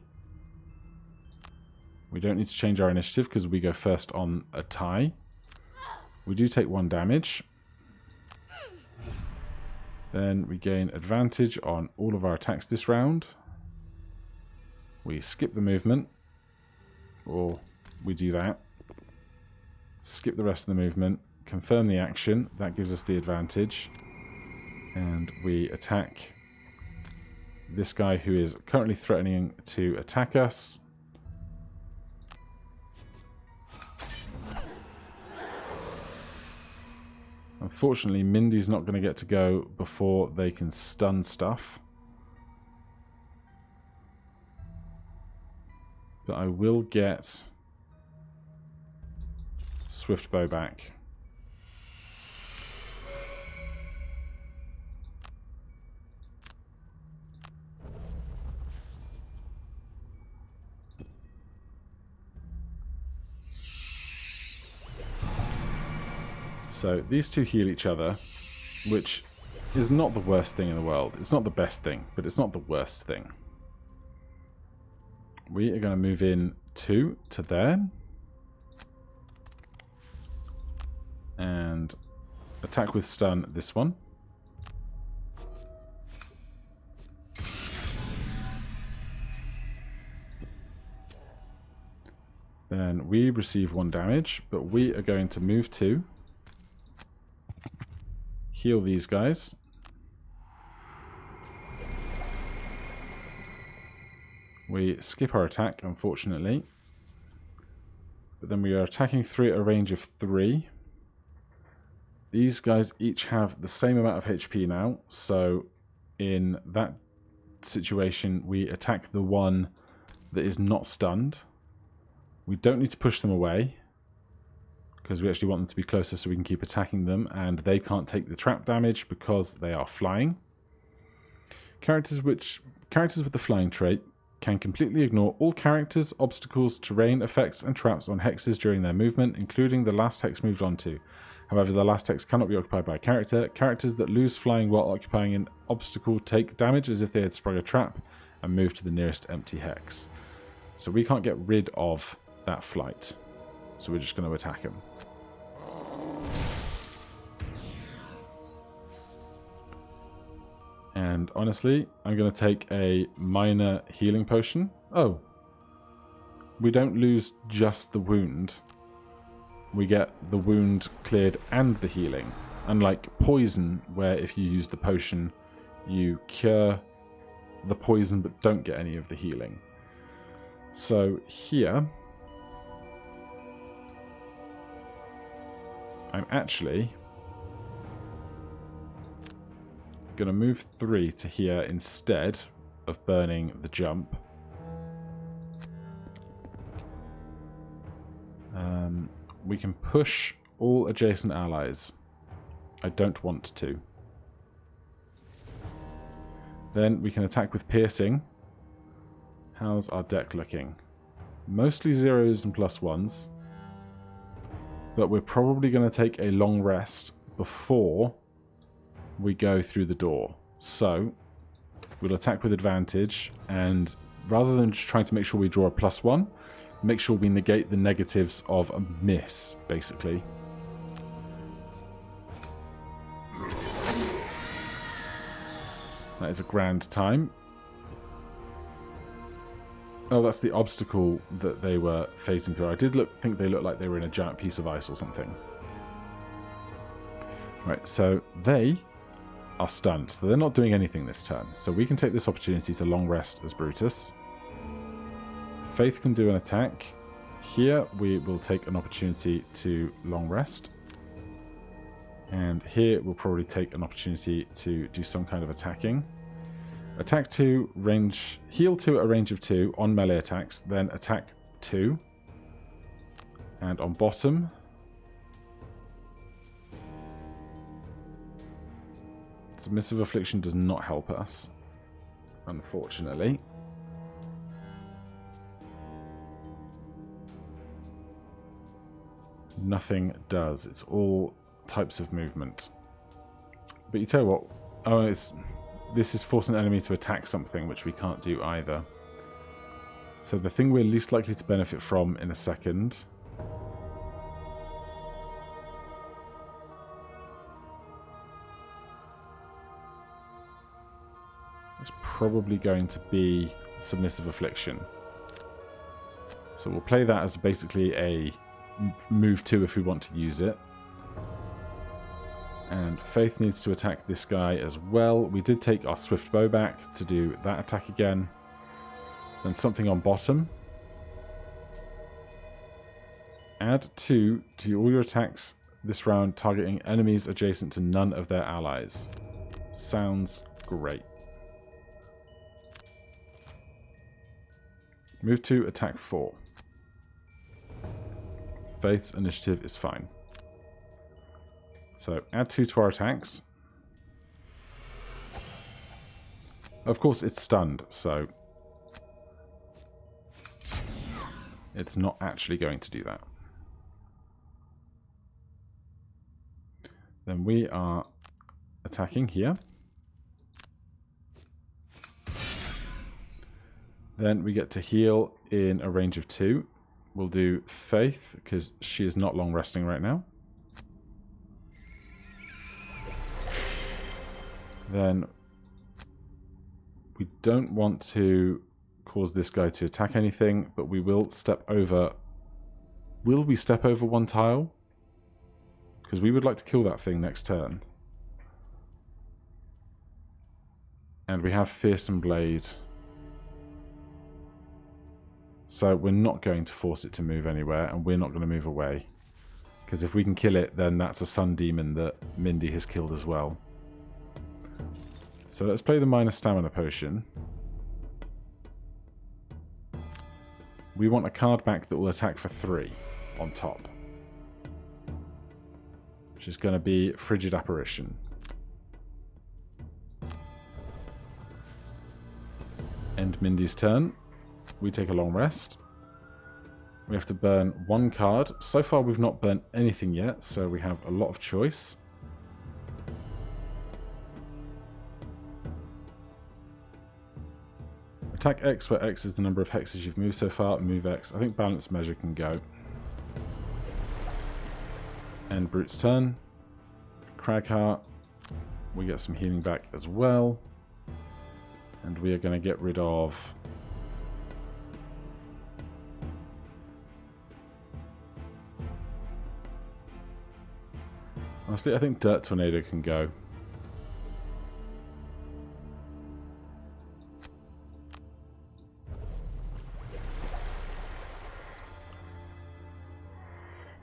We don't need to change our initiative because we go first on a tie. We do take 1 damage. Then we gain advantage on all of our attacks this round. We skip the movement. Or we do that. Skip the rest of the movement, confirm the action, that gives us the advantage, and we attack this guy who is currently threatening to attack us. Unfortunately, Mindy's not going to get to go before they can stun stuff. But I will get Swift Bow back. So these two heal each other, which is not the worst thing in the world. It's not the best thing, but it's not the worst thing. We are going to move in 2 to there. And attack with stun this one. Then we receive 1 damage, but we are going to move 2. Heal these guys. We skip our attack, unfortunately. But then we are attacking 3 at a range of 3. These guys each have the same amount of HP now, so in that situation we attack the one that is not stunned. We don't need to push them away, because we actually want them to be closer so we can keep attacking them, and they can't take the trap damage because they are flying. Characters with the flying trait can completely ignore all characters, obstacles, terrain, effects, and traps on hexes during their movement, including the last hex moved onto. However, the last hex cannot be occupied by a character. Characters that lose flying while occupying an obstacle take damage as if they had sprung a trap and move to the nearest empty hex. So we can't get rid of that flight. So we're just going to attack him. And honestly, I'm going to take a minor healing potion. Oh. We don't lose just the wound. We get the wound cleared and the healing. Unlike poison, where if you use the potion, you cure the poison but don't get any of the healing. So here, I'm actually going to move 3 to here instead of burning the jump. We can push all adjacent allies. I don't want to. Then we can attack with piercing. How's our deck looking? Mostly 0s and +1s. But we're probably going to take a long rest before we go through the door. So we'll attack with advantage, and rather than just trying to make sure we draw a +1, make sure we negate the negatives of a miss, basically. That is a grand time. Oh, that's the obstacle that they were phasing through. I did think they looked like they were in a giant piece of ice or something. Right, so they are stunned, so they're not doing anything this turn. So we can take this opportunity to long rest as Brutus. Faith can do an attack. Here we will take an opportunity to long rest. And here we'll probably take an opportunity to do some kind of attacking. Attack 2, range, heal 2 at a range of 2 on melee attacks, then attack 2. And on bottom, Submissive Affliction does not help us, unfortunately. Nothing does. It's all types of movement. But you tell what, oh, this is forcing an enemy to attack something, which we can't do either. So the thing we're least likely to benefit from in a second is probably going to be Submissive Affliction. So we'll play that as basically a move 2 if we want to use it. And Faith needs to attack this guy as well. We did take our Swift Bow back to do that attack again. Then something on bottom. Add 2 to all your attacks this round, targeting enemies adjacent to none of their allies. Sounds great. Move 2, attack 4. Faith's initiative is fine. So add 2 to our attacks. Of course it's stunned, so it's not actually going to do that. Then we are attacking here. Then we get to heal in a range of 2. We'll do Faith, because she is not long resting right now. Then we don't want to cause this guy to attack anything, but we will step over. Will we step over 1 tile? Because we would like to kill that thing next turn. And we have Fearsome Blade. So we're not going to force it to move anywhere, and we're not going to move away. Because if we can kill it, then that's a sun demon that Mindy has killed as well. So let's play the minor stamina potion. We want a card back that will attack for 3 on top. Which is going to be Frigid Apparition. End Mindy's turn. We take a long rest. We have to burn 1 card. So far we've not burnt anything yet, so we have a lot of choice. Attack X, where X is the number of hexes you've moved so far. Move X. I think Balance Measure can go. End Brute's turn. Cragheart. We get some healing back as well. And we are going to get rid of... Honestly, I think Dirt Tornado can go.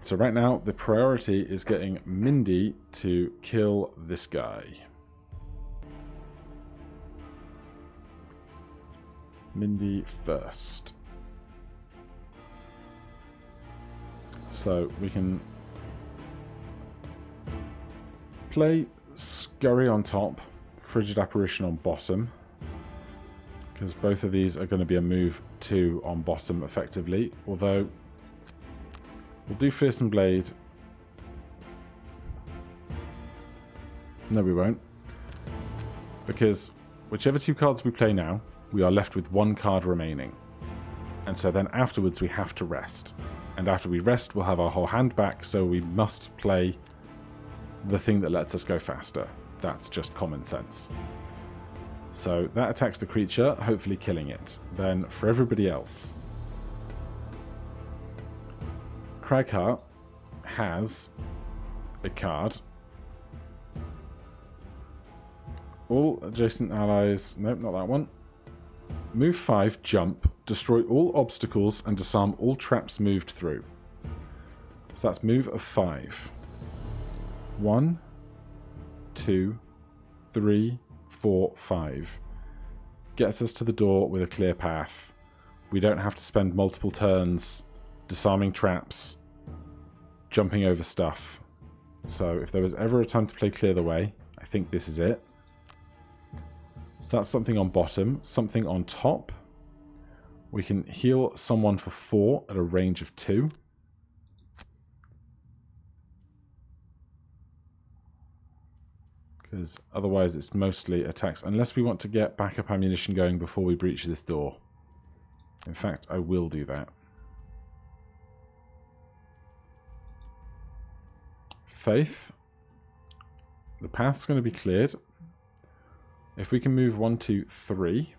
So right now, the priority is getting Mindy to kill this guy. Mindy first. So we can play Scurry on top, Frigid Apparition on bottom, because both of these are going to be a move 2 on bottom effectively, although we'll do Fearsome Blade. No, we won't, because whichever 2 cards we play now, we are left with 1 card remaining, and so then afterwards we have to rest, and after we rest we'll have our whole hand back, so we must play the thing that lets us go faster. That's just common sense. So that attacks the creature, hopefully killing it. Then for everybody else, Cragheart has a card. All adjacent allies... Nope, not that one. Move 5, jump, destroy all obstacles and disarm all traps moved through. So that's move of 5. 1, 2, 3, 4, 5. Gets us to the door with a clear path. We don't have to spend multiple turns disarming traps, jumping over stuff. So if there was ever a time to play Clear the Way, I think this is it. So that's something on bottom. Something on top. We can heal someone for 4 at a range of 2. Because otherwise it's mostly attacks, unless we want to get backup ammunition going before we breach this door. In fact, I will do that. Faith. The path's going to be cleared. If we can move 1, 2, 3.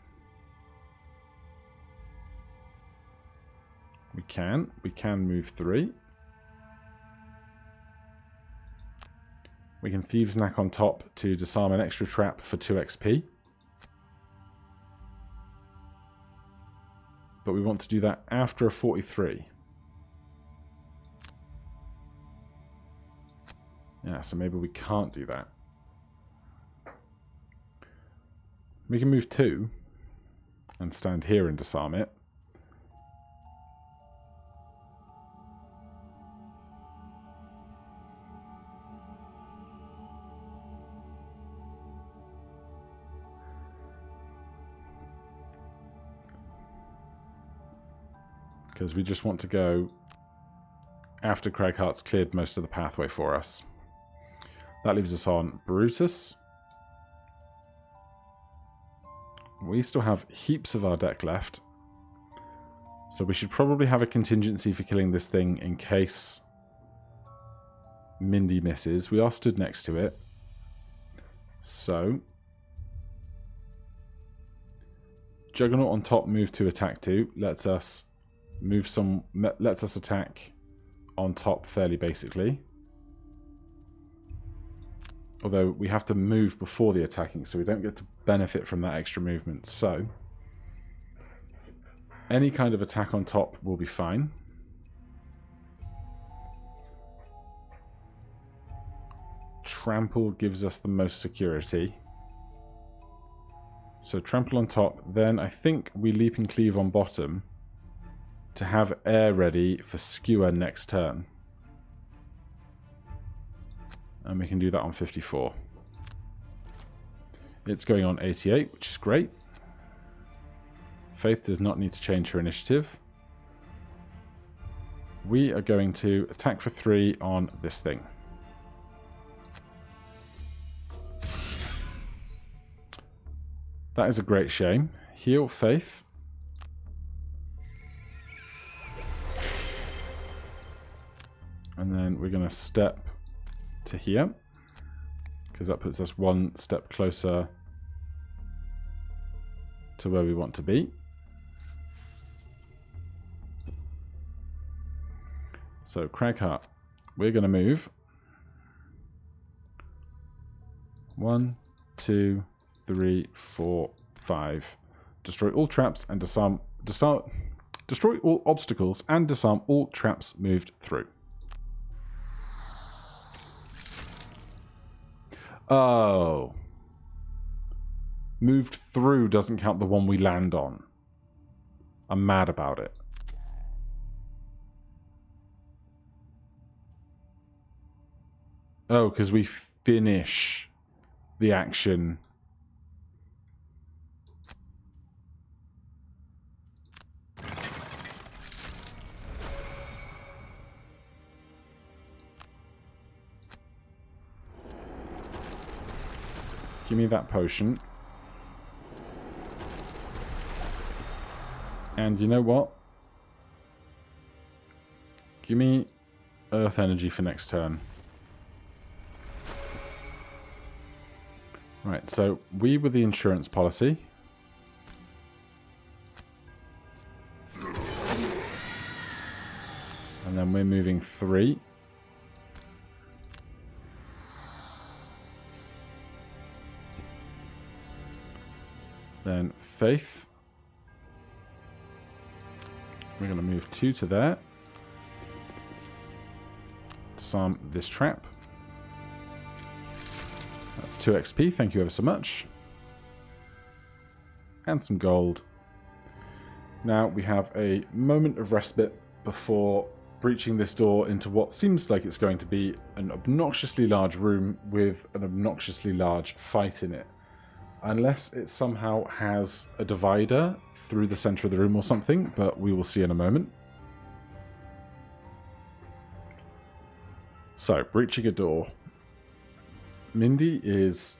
We can. We can move 3. We can Thieves' Knack on top to disarm an extra trap for 2 XP. But we want to do that after a 43. Yeah, so maybe we can't do that. We can move 2 and stand here and disarm it. Because we just want to go after Cragheart's cleared most of the pathway for us. That leaves us on Brutus. We still have heaps of our deck left. So we should probably have a contingency for killing this thing in case Mindy misses. We are stood next to it. So Juggernaut on top, move to attack 2. Lets us attack on top fairly basically. Although we have to move before the attacking, so we don't get to benefit from that extra movement. So any kind of attack on top will be fine. Trample gives us the most security. So trample on top, then I think we leap and cleave on bottom to have air ready for skewer next turn. And we can do that on 54. It's going on 88, which is great. Faith does not need to change her initiative. We are going to attack for 3 on this thing. That is a great shame. Heal Faith. And then we're going to step to here, because that puts us 1 step closer to where we want to be. So Cragheart, we're going to move 1, 2, 3, 4, 5. Destroy all traps and destroy all obstacles and disarm all traps moved through. Oh. Moved through doesn't count the one we land on. I'm mad about it. Oh, because we finish the action. Give me that potion. And you know what? Give me Earth Energy for next turn. Right, so we were the insurance policy. And then we're moving 3. Then Faith. We're going to move 2 to there. Disarm this trap. That's 2 XP, thank you ever so much. And some gold. Now we have a moment of respite before breaching this door into what seems like it's going to be an obnoxiously large room with an obnoxiously large fight in it. Unless it somehow has a divider through the center of the room or something, but we will see in a moment. So, breaching a door. Mindy is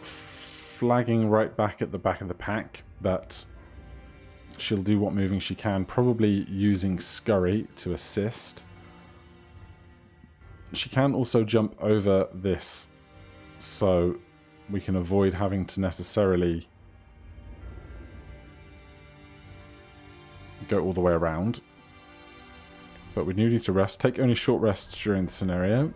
flagging right back at the back of the pack, but she'll do what moving she can, probably using Scurry to assist. She can also jump over this, so we can avoid having to necessarily go all the way around. But we do need to rest. Take only short rests during the scenario.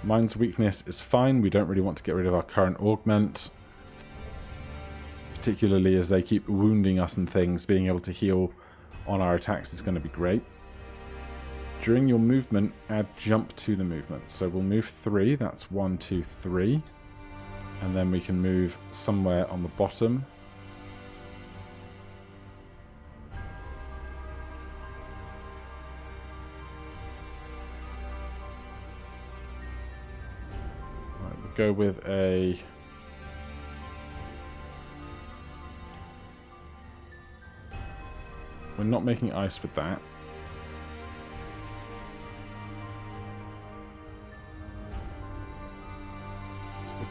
Mind's weakness is fine. We don't really want to get rid of our current augment. Particularly as they keep wounding us and things. Being able to heal on our attacks is going to be great. During your movement, add jump to the movement. So we'll move 3. That's 1, 2, 3. And then we can move somewhere on the bottom. Right, we'll go with a... We're not making ice with that.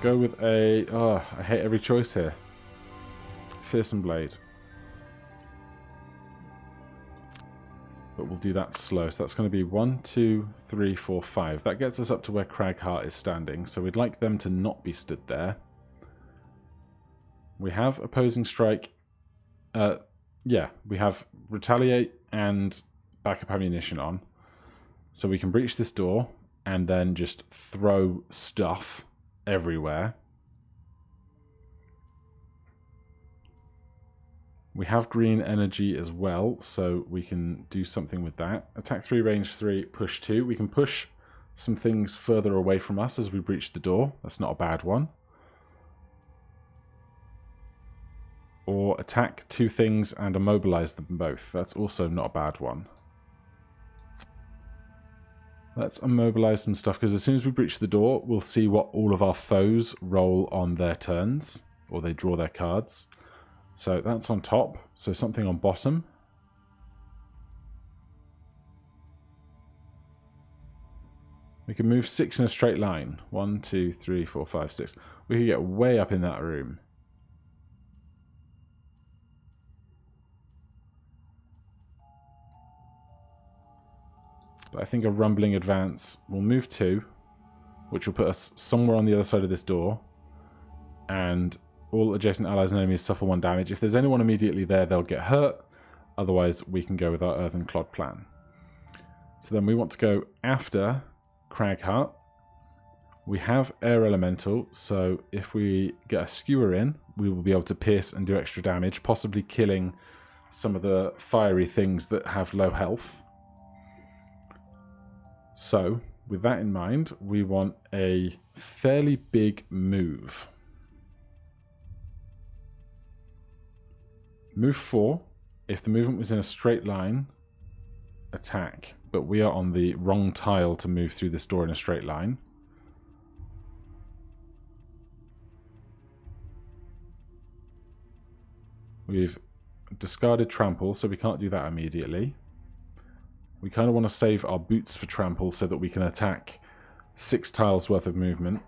We'll go with a... Oh, I hate every choice here. Fearsome Blade. But we'll do that slow. So that's going to be 1, 2, 3, 4, 5. That gets us up to where Cragheart is standing. So we'd like them to not be stood there. We have Opposing Strike. Yeah, we have Retaliate and Backup Ammunition on. So we can breach this door and then just throw stuff everywhere. We have green energy as well, so we can do something with that. Attack 3, range 3, push 2. We can push some things further away from us as we breach the door. That's not a bad one. Or attack 2 things and immobilize them both. That's also not a bad one. Let's immobilize some stuff, because as soon as we breach the door, we'll see what all of our foes roll on their turns, or they draw their cards. So that's on top, so something on bottom. We can move 6 in a straight line. 1, 2, 3, 4, 5, 6. We can get way up in that room. But I think a rumbling advance will move 2, which will put us somewhere on the other side of this door. And all adjacent allies and enemies suffer 1 damage. If there's anyone immediately there, they'll get hurt. Otherwise, we can go with our Earthen Clod plan. So then we want to go after Cragheart. We have Air Elemental, so if we get a Skewer in, we will be able to pierce and do extra damage, possibly killing some of the fiery things that have low health. So, with that in mind, we want a fairly big move. Move 4, if the movement was in a straight line, attack. But we are on the wrong tile to move through this door in a straight line. We've discarded Trample, so we can't do that immediately. We kind of want to save our boots for Trample so that we can attack 6 tiles worth of movement.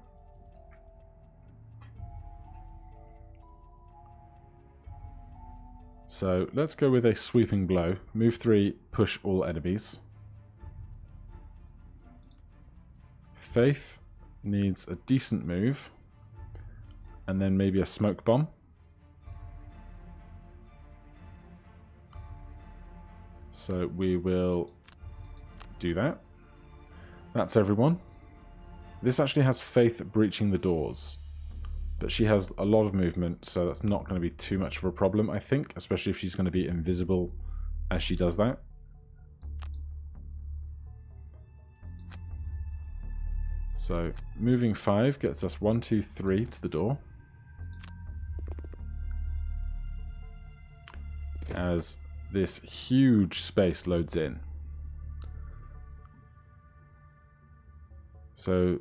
So let's go with a Sweeping Blow. Move 3, push all enemies. Faith needs a decent move. And then maybe a Smoke Bomb. So we will do that. That's everyone. This actually has Faith breaching the doors. But she has a lot of movement, so that's not going to be too much of a problem, I think. Especially if she's going to be invisible as she does that. So, moving 5 gets us 1, 2, 3 to the door. As this huge space loads in. So,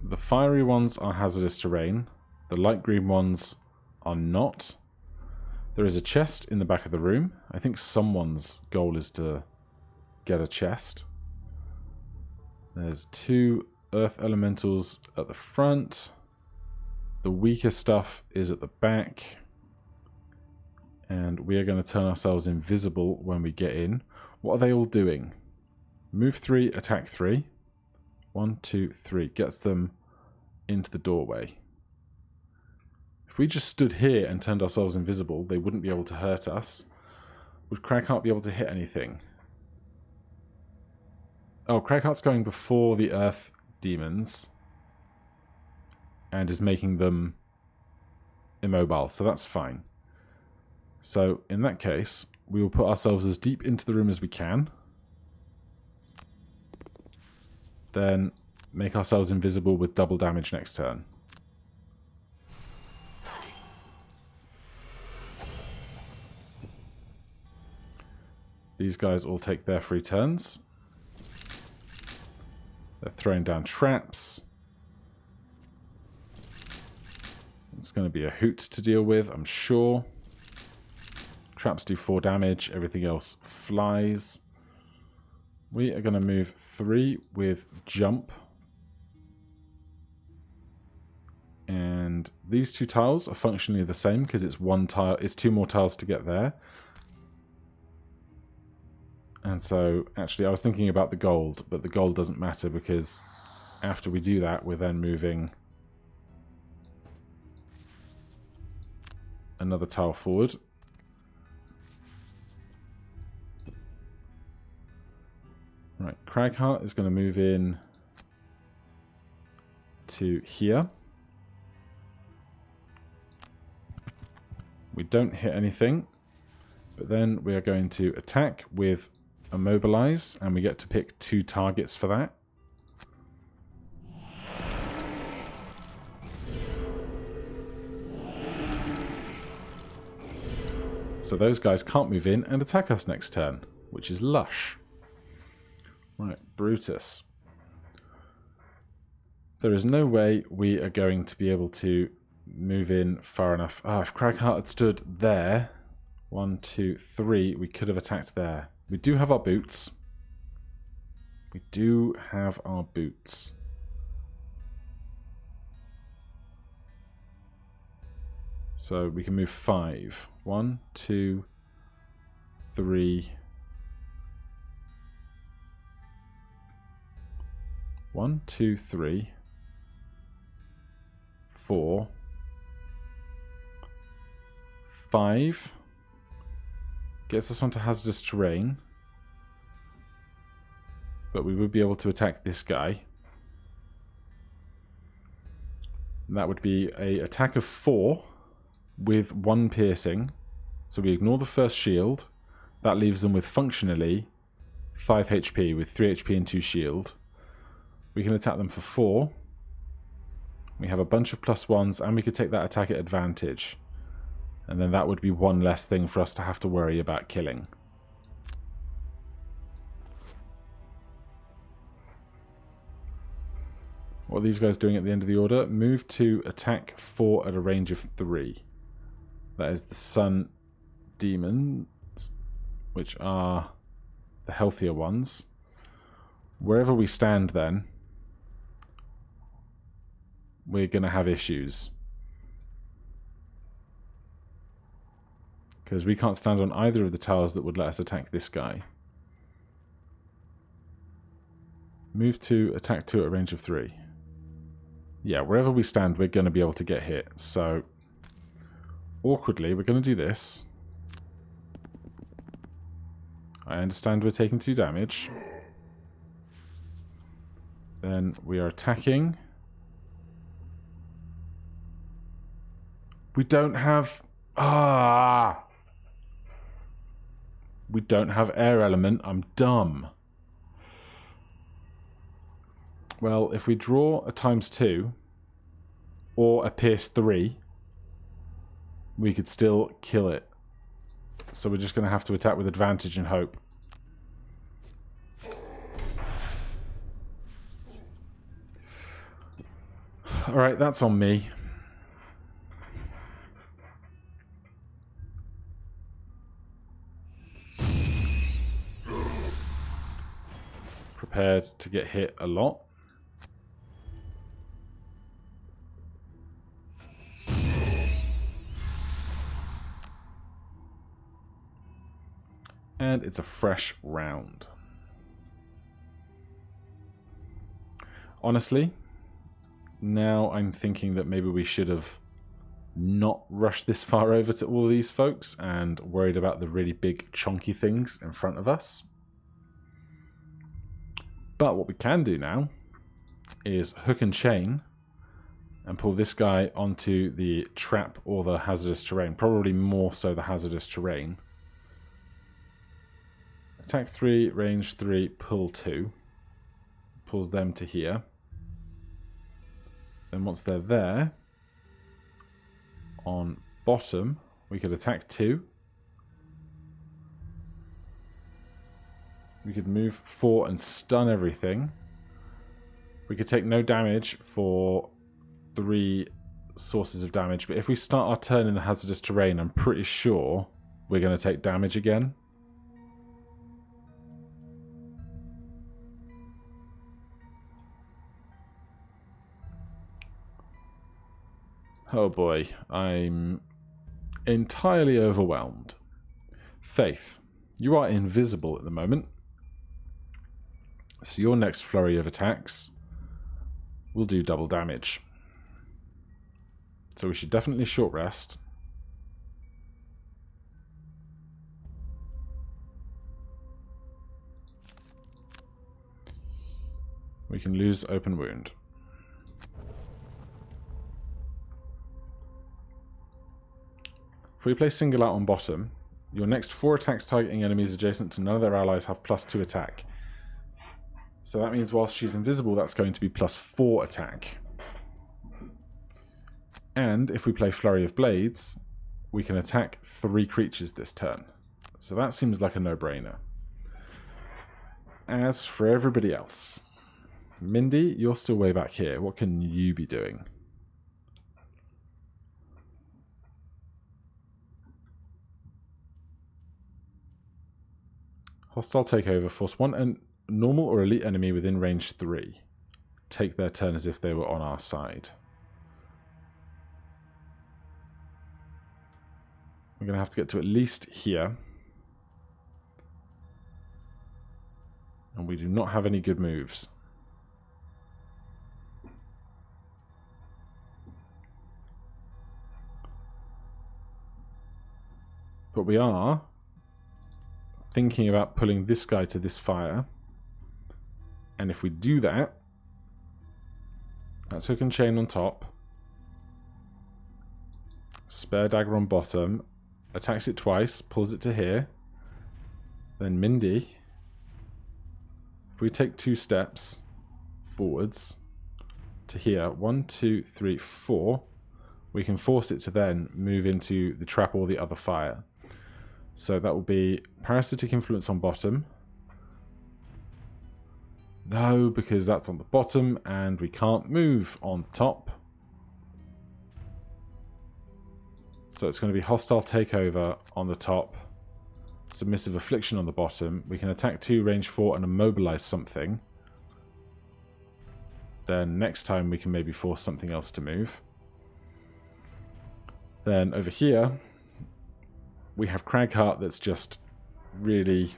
the fiery ones are hazardous terrain. The light green ones are not. There is a chest in the back of the room. I think someone's goal is to get a chest. There's 2 earth elementals at the front. The weaker stuff is at the back. And we are going to turn ourselves invisible when we get in. What are they all doing? Move 3, attack 3. 1, 2, 3. Gets them into the doorway. If we just stood here and turned ourselves invisible, they wouldn't be able to hurt us. Would Cragheart be able to hit anything? Oh, Cragheart's going before the Earth Demons. And is making them immobile, so that's fine. So, in that case, we will put ourselves as deep into the room as we can. Then make ourselves invisible with double damage next turn. These guys all take their free turns. They're throwing down traps. It's going to be a hoot to deal with, I'm sure. Traps do 4 damage, everything else flies. We are going to move 3 with jump. And these two tiles are functionally the same because it's one tile, it's two more tiles to get there. And so, actually, I was thinking about the gold, but the gold doesn't matter because after we do that, we're then moving another tile forward. Right, Cragheart is going to move in to here. We don't hit anything, but then we are going to attack with Immobilize, and we get to pick 2 targets for that. So those guys can't move in and attack us next turn, which is lush. Right, Brutus. There is no way we are going to be able to move in far enough. If Cragheart had stood there, 1, 2, 3, we could have attacked there. We do have our boots. We do have our boots. So we can move 5. 1, 2, 3. 1, 2, 3. 4. 5. Gets us onto hazardous terrain. But we would be able to attack this guy. And that would be an attack of 4 with 1 piercing. So we ignore the first shield. That leaves them with functionally 5 HP with 3 HP and 2 shield. We can attack them for 4. We have a bunch of +1s, and we could take that attack at advantage. And then that would be 1 less thing for us to have to worry about killing. What are these guys doing at the end of the order? Move to attack 4 at a range of 3. That is the Sun Demons, which are the healthier ones. Wherever we stand then, we're going to have issues. Because we can't stand on either of the towers that would let us attack this guy. Move to attack 2 at a range of 3. Yeah, wherever we stand, we're going to be able to get hit. So, awkwardly, we're going to do this. I understand we're taking 2 damage. Then we are attacking. We don't have... We don't have air element. I'm dumb. Well, if we draw a ×2 or a pierce 3, we could still kill it. So we're just going to have to attack with advantage and hope. Alright, that's on me. Prepared to get hit a lot. And it's a fresh round. Honestly, now I'm thinking that maybe we should have not rushed this far over to all of these folks and worried about the really big chunky things in front of us. But what we can do now is hook and chain and pull this guy onto the trap or the hazardous terrain. Probably more so the hazardous terrain. Attack 3, range 3, pull 2. Pulls them to here. Then once they're there, on bottom, we could attack 2. We could move 4 and stun everything. We could take no damage for 3 sources of damage. But if we start our turn in the hazardous terrain, I'm pretty sure we're going to take damage again. Oh boy, I'm entirely overwhelmed. Faith, you are invisible at the moment. So your next flurry of attacks will do double damage. So we should definitely short rest. We can lose open wound. If we play single out on bottom, your next 4 attacks targeting enemies adjacent to none of their allies have +2 attack. So that means whilst she's invisible, that's going to be +4 attack. And if we play Flurry of Blades, we can attack 3 creatures this turn. So that seems like a no-brainer. As for everybody else, Mindy, you're still way back here. What can you be doing? Hostile takeover. Force 1 normal or elite enemy within range 3. Take their turn as if they were on our side. We're going to have to get to at least here. And we do not have any good moves. But we are thinking about pulling this guy to this fire. And if we do that, that's hook and chain on top. Spare dagger on bottom. Attacks it twice, pulls it to here. Then Mindy, if we take 2 steps forwards to here, 1, 2, 3, 4, we can force it to then move into the trap or the other fire. So that will be Parasitic Influence on bottom. No, because that's on the bottom and we can't move on the top. So it's going to be Hostile Takeover on the top. Submissive Affliction on the bottom. We can attack 2, range 4 and immobilize something. Then next time we can maybe force something else to move. Then over here, we have Cragheart that's just really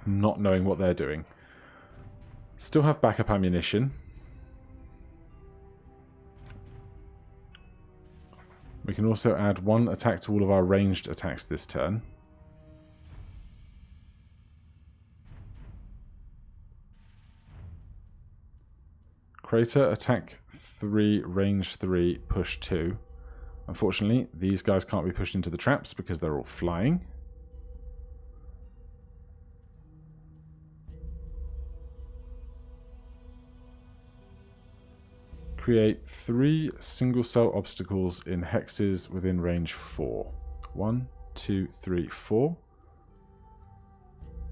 not knowing what they're doing. Still have backup ammunition. We can also add 1 attack to all of our ranged attacks this turn. Crater, attack 3, range 3, push 2. Unfortunately, these guys can't be pushed into the traps because they're all flying. Create 3 single cell obstacles in hexes within range 4. 1, 2, 3, 4.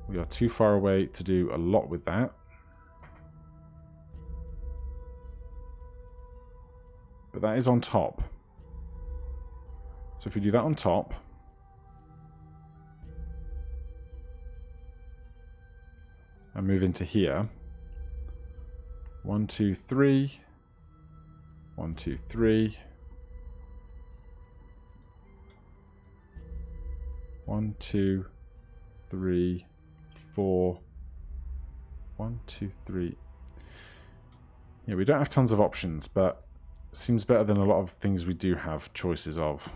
We are too far away to do a lot with that. But that is on top. So if we do that on top, and move into here, 1, 2, 3, 1, 2, 3, 1, 2, 3, 4, 1, 2, 3. Yeah, we don't have tons of options, but it seems better than a lot of things we do have choices of.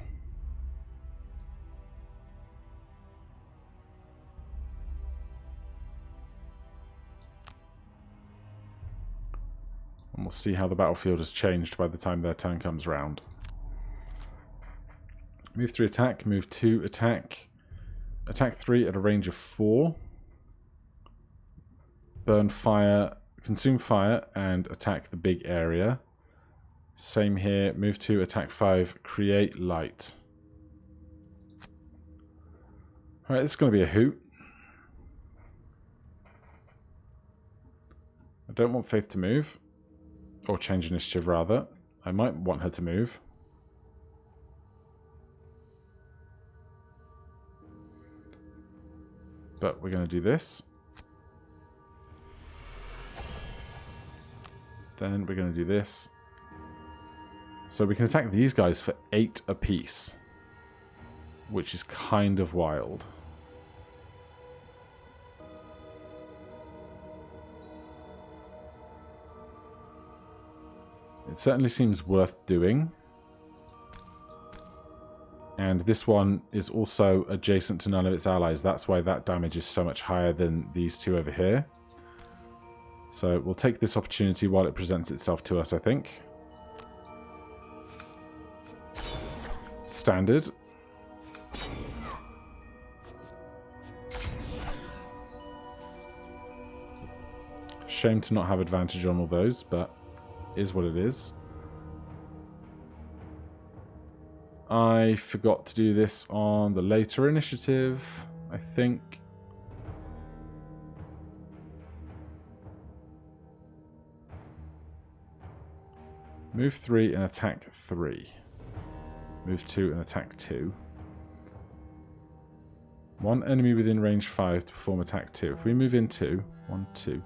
And we'll see how the battlefield has changed by the time their turn comes round. Move 3 attack, move 2 attack. Attack 3 at a range of 4. Burn fire, consume fire, and attack the big area. Same here, move 2, attack 5, create light. Alright, this is going to be a hoot. I don't want Faith to move. Or change initiative, rather. I might want her to move. But we're going to do this. Then we're going to do this. So we can attack these guys for 8 apiece, which is kind of wild. It certainly seems worth doing. And this one is also adjacent to none of its allies. That's why that damage is so much higher than these two over here. So we'll take this opportunity while it presents itself to us, I think. Standard. Shame to not have advantage on all those, but is what it is. I forgot to do this on the later initiative, I think. Move 3 and attack 3. Move 2 and attack 2. One enemy within range 5 to perform attack 2. If we move in 2, 1, 2,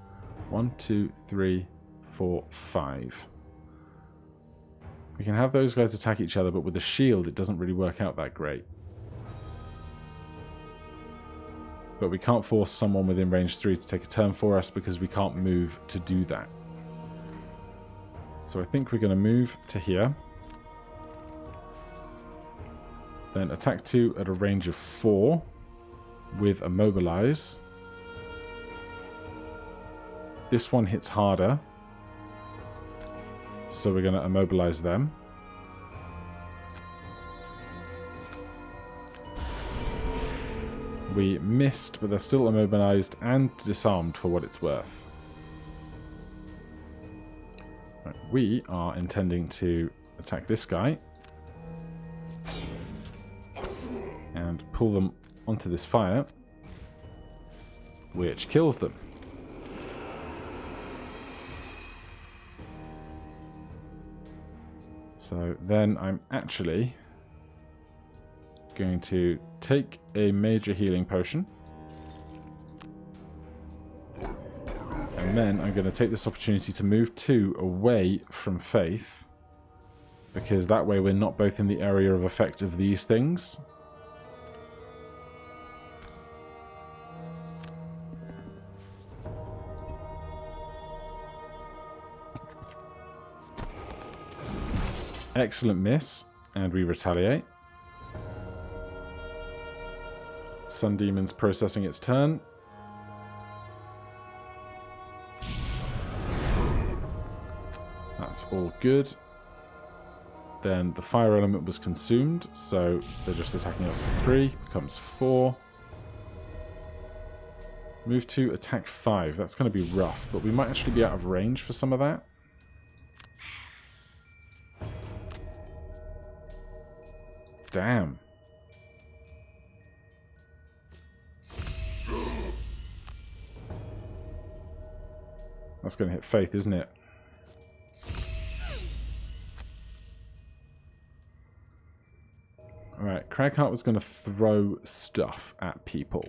1, 2, 3, 4, 5. We can have those guys attack each other, but with a shield it doesn't really work out that great. But we can't force someone within range 3 to take a turn for us because we can't move to do that. So I think we're going to move to here. Then attack 2 at a range of 4 with immobilize. This one hits harder, so we're going to immobilize them. We missed, but they're still immobilized and disarmed for what it's worth. Right, we are intending to attack this guy and pull them onto this fire, which kills them. So then I'm actually going to take a major healing potion. And then I'm going to take this opportunity to move 2 away from Faith, because that way we're not both in the area of effect of these things. Excellent miss, and we retaliate. Sun Demon's processing its turn. That's all good. Then the fire element was consumed, so they're just attacking us for 3, becomes 4. Move to attack 5. That's going to be rough, but we might actually be out of range for some of that. Damn. That's going to hit Faith, isn't it? Alright, Cragheart was going to throw stuff at people.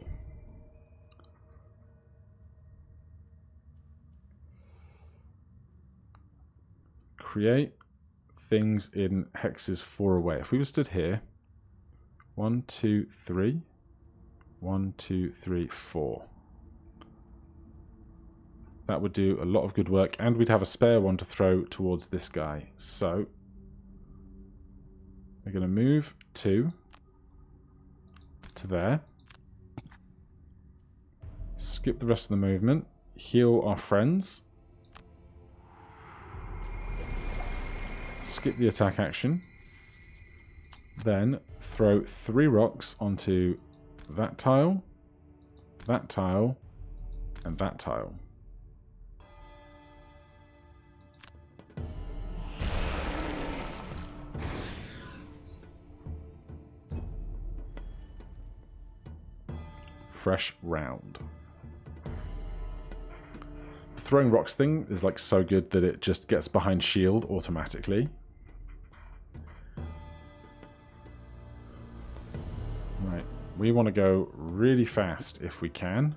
Create things in hexes 4 away. If we were stood here, 1, 2, 3. 1, 2, 3, 4. That would do a lot of good work, and we'd have a spare one to throw towards this guy. So we're going to move 2 to there. Skip the rest of the movement. Heal our friends. Skip the attack action. Then throw 3 rocks onto that tile, and that tile. Fresh round. The throwing rocks thing is like so good that it just gets behind shield automatically. Right, we want to go really fast if we can,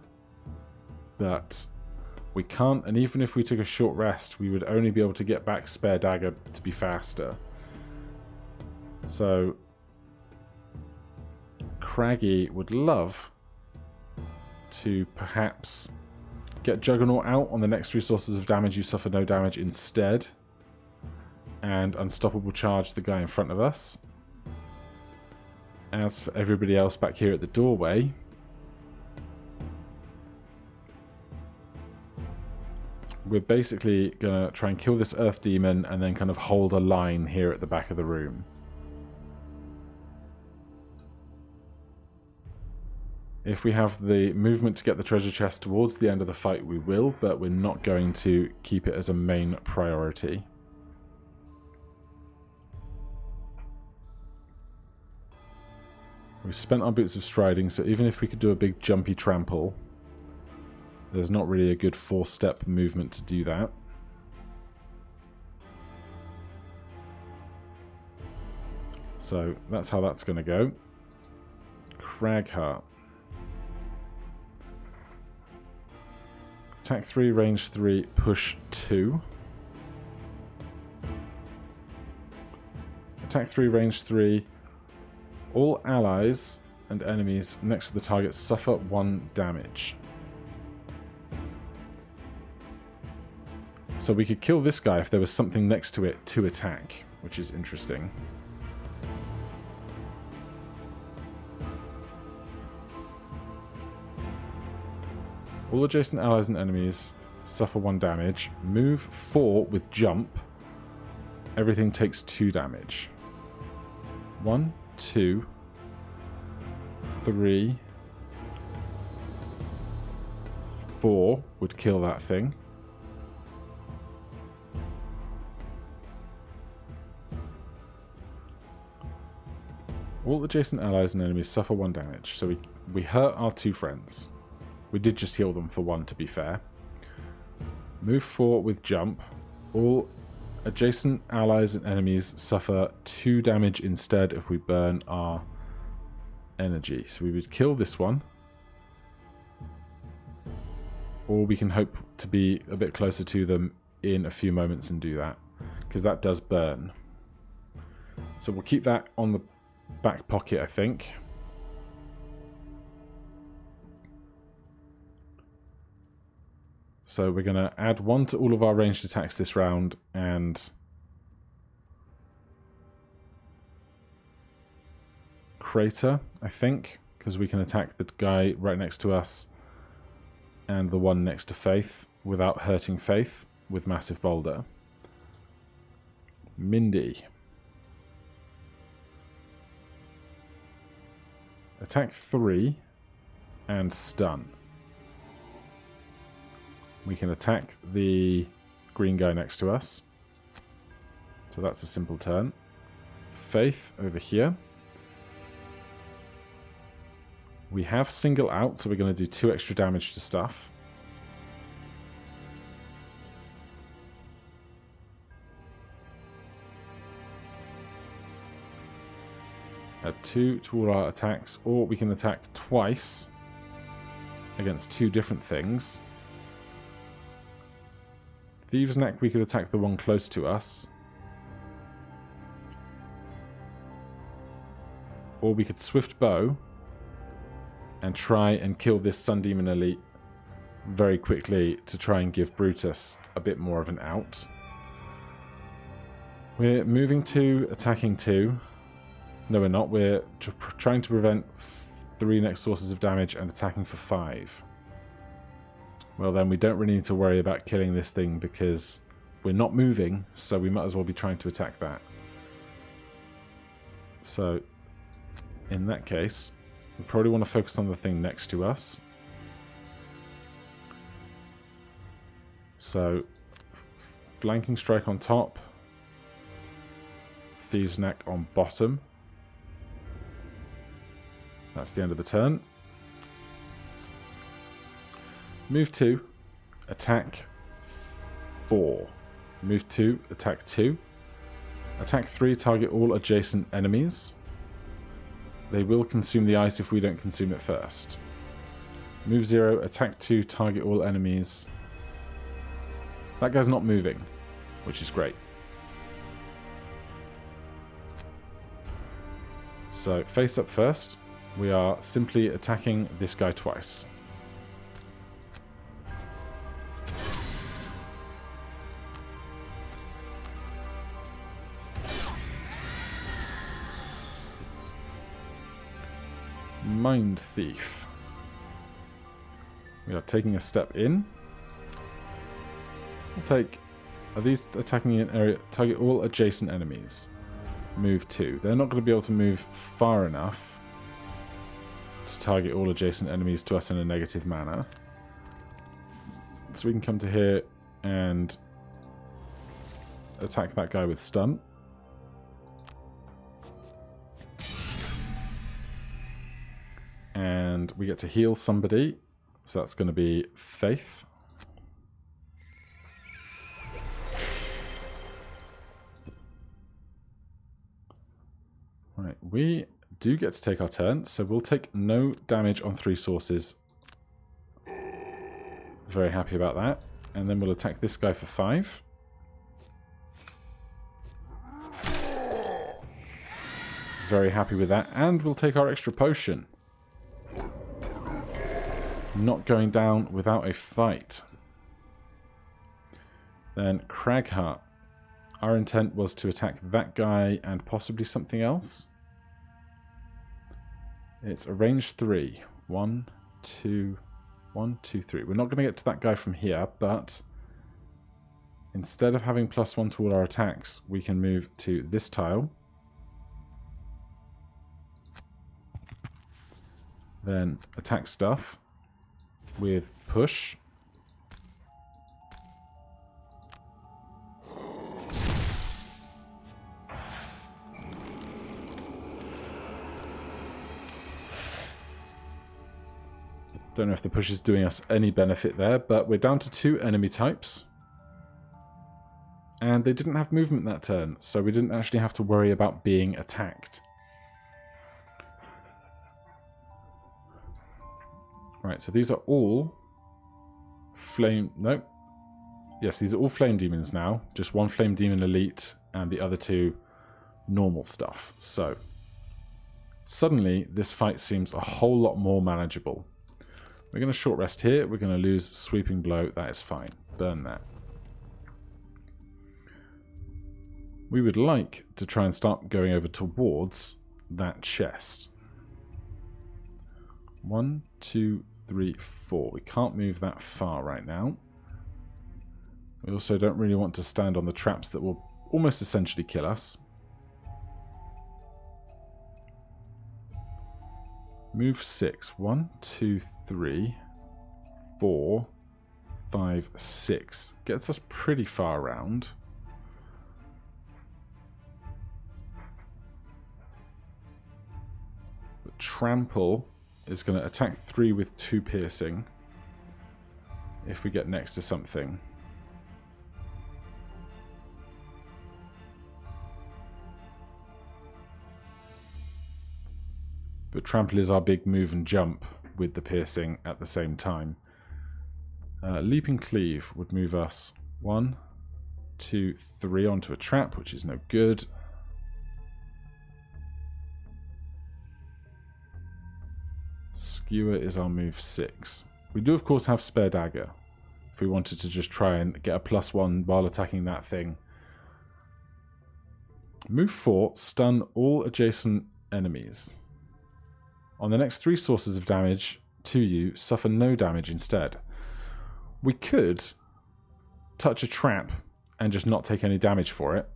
but we can't, and even if we took a short rest, we would only be able to get back Spare Dagger to be faster. So Craggy would love to perhaps get Juggernaut out on the next 3 sources of damage. You suffer no damage instead. And Unstoppable Charge the guy in front of us. As for everybody else back here at the doorway, we're basically going to try and kill this Earth Demon and then kind of hold a line here at the back of the room. If we have the movement to get the treasure chest towards the end of the fight, we will, but we're not going to keep it as a main priority. We've spent our boots of striding, so even if we could do a big jumpy trample, there's not really a good 4-step movement to do that. So that's how that's going to go. Cragheart. Attack 3, range 3, push 2. Attack 3, range 3. All allies and enemies next to the target suffer 1 damage. So we could kill this guy if there was something next to it to attack, which is interesting. All adjacent allies and enemies suffer 1 damage. Move 4 with jump. Everything takes 2 damage. 1, 2, 3, 4 would kill that thing. All adjacent allies and enemies suffer 1 damage. So we hurt our 2 friends. We did just heal them for 1, to be fair. Move 4 with jump. All adjacent allies and enemies suffer 2 damage instead if we burn our energy. So we would kill this one. Or we can hope to be a bit closer to them in a few moments and do that, because that does burn. So we'll keep that on the back pocket, I think. So we're going to add 1 to all of our ranged attacks this round, and Crater, I think, because we can attack the guy right next to us and the one next to Faith without hurting Faith with Massive Boulder. Mindy. Attack 3 and stun. We can attack the green guy next to us. So that's a simple turn. Faith over here. We have single out, so we're going to do 2 extra damage to stuff. Add 2 to all our attacks, or we can attack twice against 2 different things. Thieves' Neck, we could attack the one close to us. Or we could Swift Bow and try and kill this Sun Demon Elite very quickly to try and give Brutus a bit more of an out. We're moving to attacking 2. No, we're not. We're trying to prevent 3 next sources of damage and attacking for 5. Well, then we don't really need to worry about killing this thing because we're not moving, so we might as well be trying to attack that. So, in that case, we probably want to focus on the thing next to us. So, Flanking Strike on top, Thieves' Neck on bottom. That's the end of the turn. Move 2, attack 4. Move 2, attack 2. Attack 3, target all adjacent enemies. They will consume the ice if we don't consume it first. Move 0, attack 2, target all enemies. That guy's not moving, which is great. So face up first. We are simply attacking this guy twice. Mind Thief. We are taking a step in. We'll take... Are these attacking an area? Target all adjacent enemies. Move 2. They're not going to be able to move far enough to target all adjacent enemies to us in a negative manner. So we can come to here and attack that guy with stun. And we get to heal somebody. So that's going to be Faith. Right, we do get to take our turn, so we'll take no damage on 3 sources. Very happy about that. And then we'll attack this guy for 5. Very happy with that. And we'll take our extra potion. Not going down without a fight. Then Cragheart. Our intent was to attack that guy and possibly something else. It's a range 3. 1, 2, 1, 2, 3. We're not going to get to that guy from here, but instead of having +1 to all our attacks, we can move to this tile. Then attack stuff with push. Don't know if the push is doing us any benefit there, but we're down to 2 enemy types. And they didn't have movement that turn, so we didn't actually have to worry about being attacked. Right, so these are all flame... Nope. Yes, these are all flame demons now. Just 1 flame demon elite and the other 2 normal stuff. So, suddenly this fight seems a whole lot more manageable. We're going to short rest here. We're going to lose sweeping blow. That is fine. Burn that. We would like to try and start going over towards that chest. 1, 2, 3, 4. We can't move that far right now. We also don't really want to stand on the traps that will almost essentially kill us. Move 6. 1, 2, 3, 4, 5, 6. Gets us pretty far around. But Trample is going to attack 3 with 2 piercing if we get next to something. But Trample is our big move and jump with the piercing at the same time. Leaping Cleave would move us 1, 2, 3 onto a trap, which is no good. Skewer is our move 6. We do of course have Spare Dagger if we wanted to just try and get a +1 while attacking that thing. Move 4, stun all adjacent enemies. On the next 3 sources of damage to you, suffer no damage instead. We could touch a trap and just not take any damage for it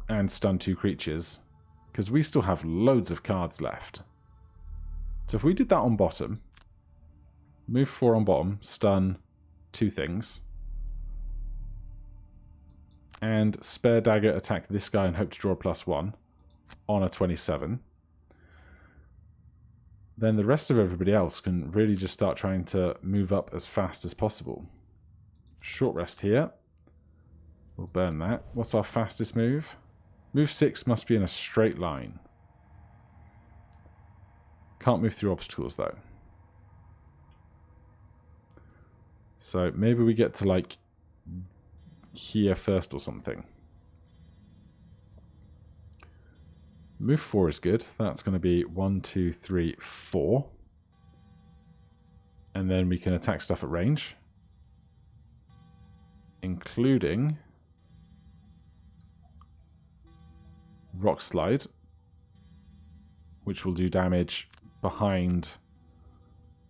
and stun 2 creatures, because we still have loads of cards left. So if we did that on bottom, move 4 on bottom, stun 2 things, and Spare Dagger attack this guy and hope to draw a +1 on a 27, then the rest of everybody else can really just start trying to move up as fast as possible. Short rest here. We'll burn that. What's our fastest move? Move 6 must be in a straight line. Can't move through obstacles though. So maybe we get to like here first or something. move 4 is good. That's going to be 1, 2, 3, 4. And then we can attack stuff at range, including Rock Slide, which will do damage behind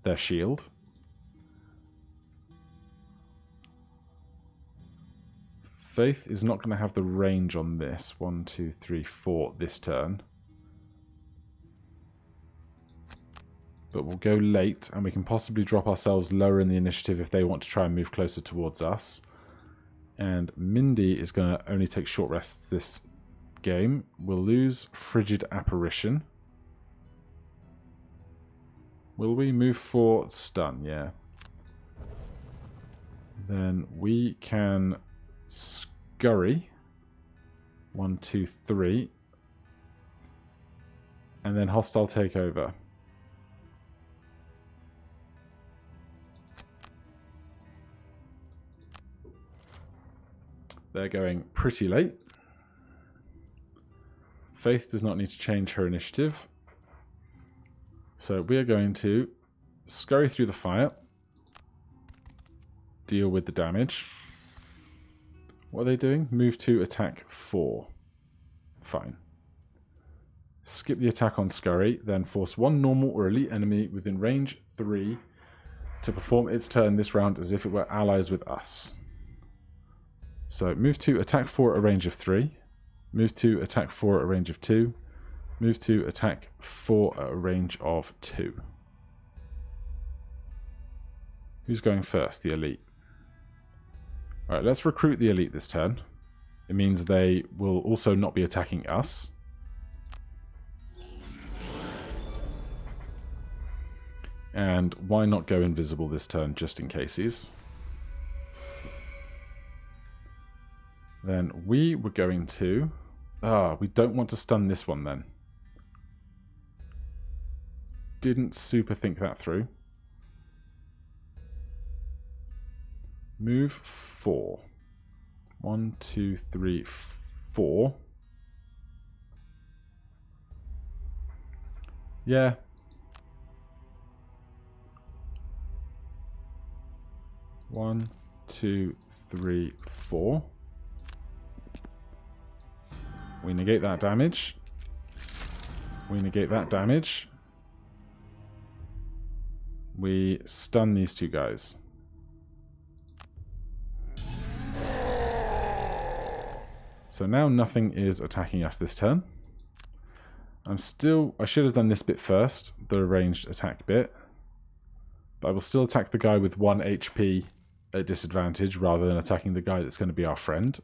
their shield. Faith is not going to have the range on this. 1, 2, 3, 4 this turn. But we'll go late, and we can possibly drop ourselves lower in the initiative if they want to try and move closer towards us. And Mindy is going to only take short rests this game. We'll lose Frigid Apparition. Will we move for stun? Yeah. Then we can scurry. 1, 2, 3. And then hostile takeover. They're going pretty late. Faith does not need to change her initiative. So we are going to scurry through the fire. Deal with the damage. What are they doing? Move to attack 4. Fine. Skip the attack on scurry, then force one normal or elite enemy within range 3 to perform its turn this round as if it were allies with us. So move to attack 4 at a range of 3. Move to attack 4 at a range of 2. Move to attack 4 at a range of 2. Who's going first? The elite. Alright, let's recruit the elite this turn. It means they will also not be attacking us. And why not go invisible this turn, just in cases? Then we were going to... we don't want to stun this one then. Didn't super think that through. Move 4. 1, 2, 3, 4. Yeah. One, 2, 3, 4. We negate that damage. We negate that damage. We stun these two guys. So now nothing is attacking us this turn. I should have done this bit first, the ranged attack bit. But I will still attack the guy with 1 HP at disadvantage rather than attacking the guy that's going to be our friend.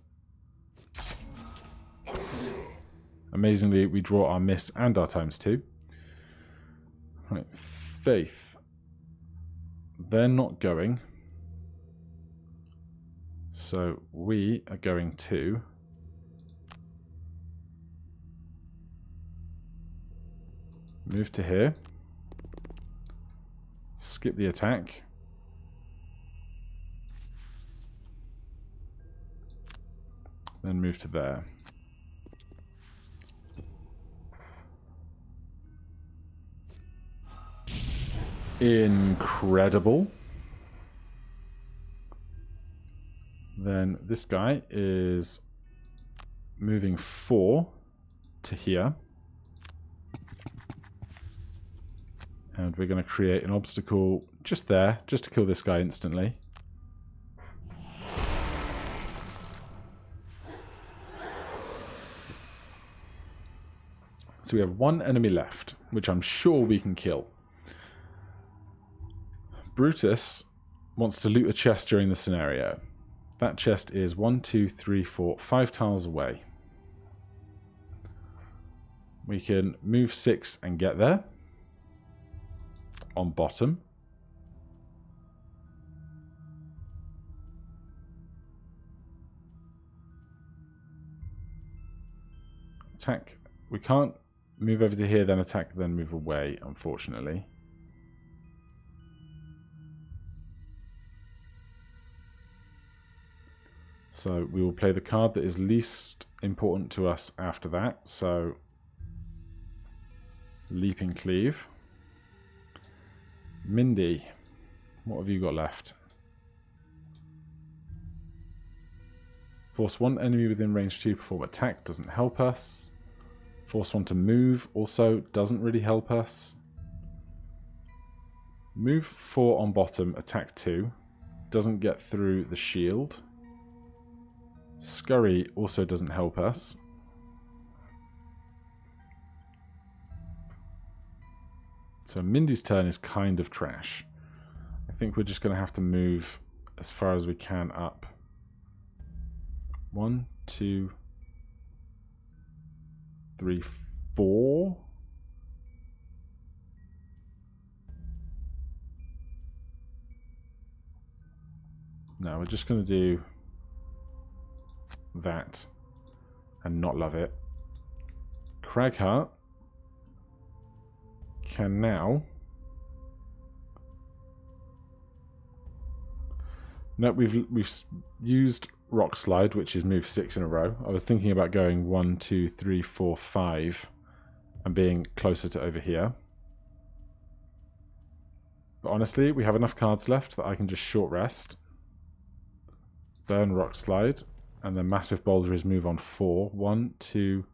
Amazingly, we draw our miss and our ×2. Right, Faith. They're not going. So we are going to... move to here. Skip the attack. Then move to there. Incredible. Then this guy is moving 4 to here. And we're going to create an obstacle just there, just to kill this guy instantly. So we have 1 enemy left, which I'm sure we can kill. Brutus wants to loot a chest during the scenario. That chest is 1, 2, 3, 4, 5 tiles away. We can move 6 and get there. On bottom. Attack. We can't move over to here, then attack, then move away, unfortunately. So we will play the card that is least important to us after that. So Leaping Cleave. Mindy, what have you got left? Force one enemy within range 2 perform attack, doesn't help us. Force one to move, also doesn't really help us. Move 4 on bottom, attack 2. Doesn't get through the shield. Scurry also doesn't help us. So Mindy's turn is kind of trash. I think we're just going to have to move as far as we can up. 1, 2, 3, 4. No, we're just going to do that and not love it. Cragheart can now... No, we've used Rock Slide, which is move 6 in a row. I was thinking about going 1, 2, 3, 4, 5 and being closer to over here. But honestly, we have enough cards left that I can just short rest. Burn Rock Slide. And then Massive Boulder is move on 4. 1, 2,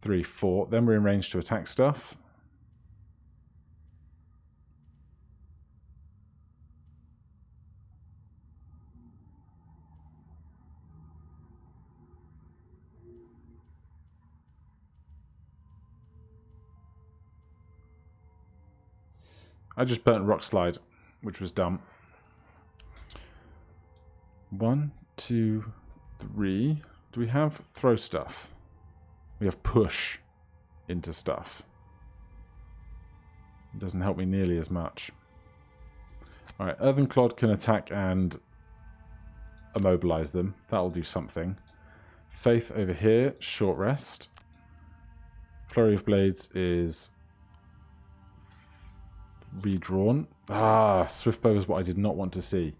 3, 4. Then we're in range to attack stuff. I just burnt Rock Slide, which was dumb. 1, 2, 3. Do we have throw stuff? We have push into stuff. It doesn't help me nearly as much. Alright, Earthen Clod can attack and immobilize them. That'll do something. Faith over here, short rest. Flurry of Blades is redrawn. Ah, Swiftbow is what I did not want to see.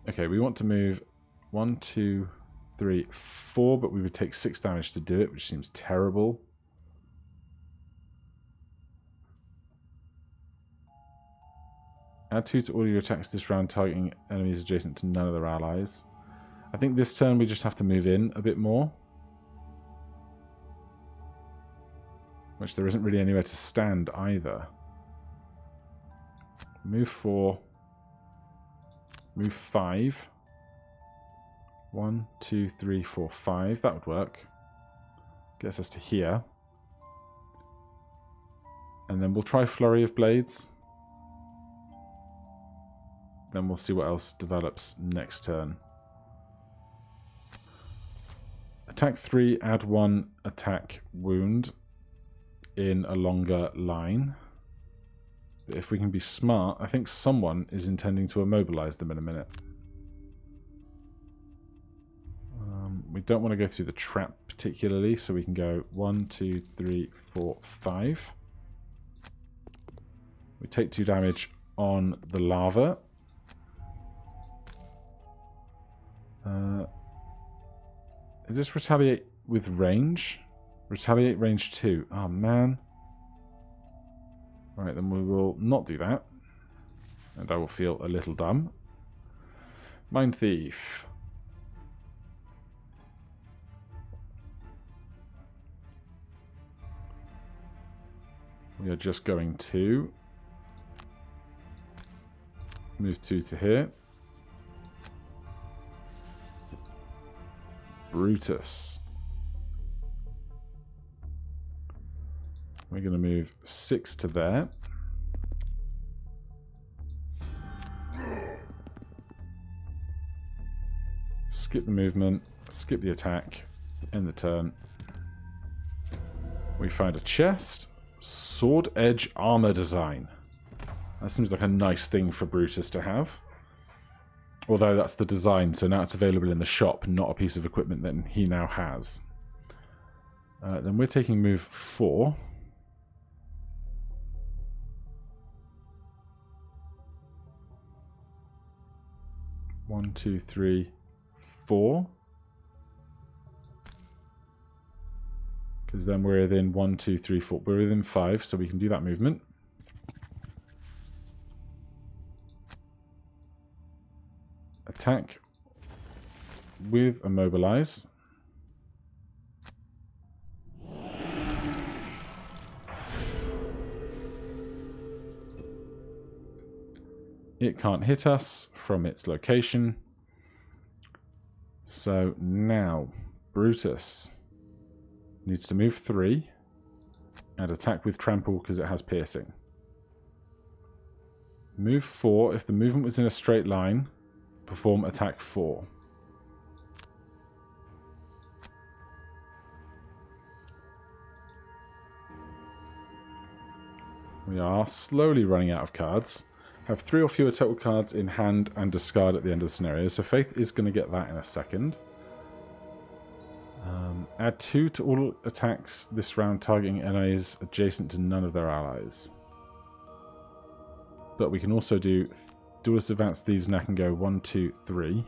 Okay, we want to move 1, 2, 3, 4, but we would take 6 damage to do it, which seems terrible. Add 2 to all your attacks this round, targeting enemies adjacent to none of their allies. I think this turn we just have to move in a bit more. Which there isn't really anywhere to stand either. Move 4. Move 5. 1, 2, 3, 4, 5. That would work. Gets us to here. And then we'll try Flurry of Blades. Then we'll see what else develops next turn. Attack 3, add 1 attack wound in a longer line. But if we can be smart, I think someone is intending to immobilize them in a minute. We don't want to go through the trap particularly, so we can go 1, 2, 3, 4, 5. We take 2 damage on the lava. Is this retaliate with range? Retaliate range 2. Oh, man. Right, then we will not do that. And I will feel a little dumb. Mind Thief. We are just going to move 2 to here. Brutus. We're going to move 6 to there. Skip the movement, skip the attack, end the turn. We find a chest. Sword Edge armor design. That seems like a nice thing for Brutus to have. Although that's the design, so now it's available in the shop, not a piece of equipment that he now has. Then we're taking move 4. One, 2, 3, 4. Because then we're within 1, 2, 3, 4. We're within 5, so we can do that movement. Attack with immobilize. It can't hit us from its location. So now Brutus needs to move 3 and attack with trample because it has piercing. Move 4. If the movement was in a straight line, perform attack 4. We are slowly running out of cards. Have 3 or fewer total cards in hand and discard at the end of the scenario. So Faith is going to get that in a second. Add 2 to all attacks this round targeting enemies adjacent to none of their allies. But we can also do Duelist Advanced Thieves now can go 1, 2, 3.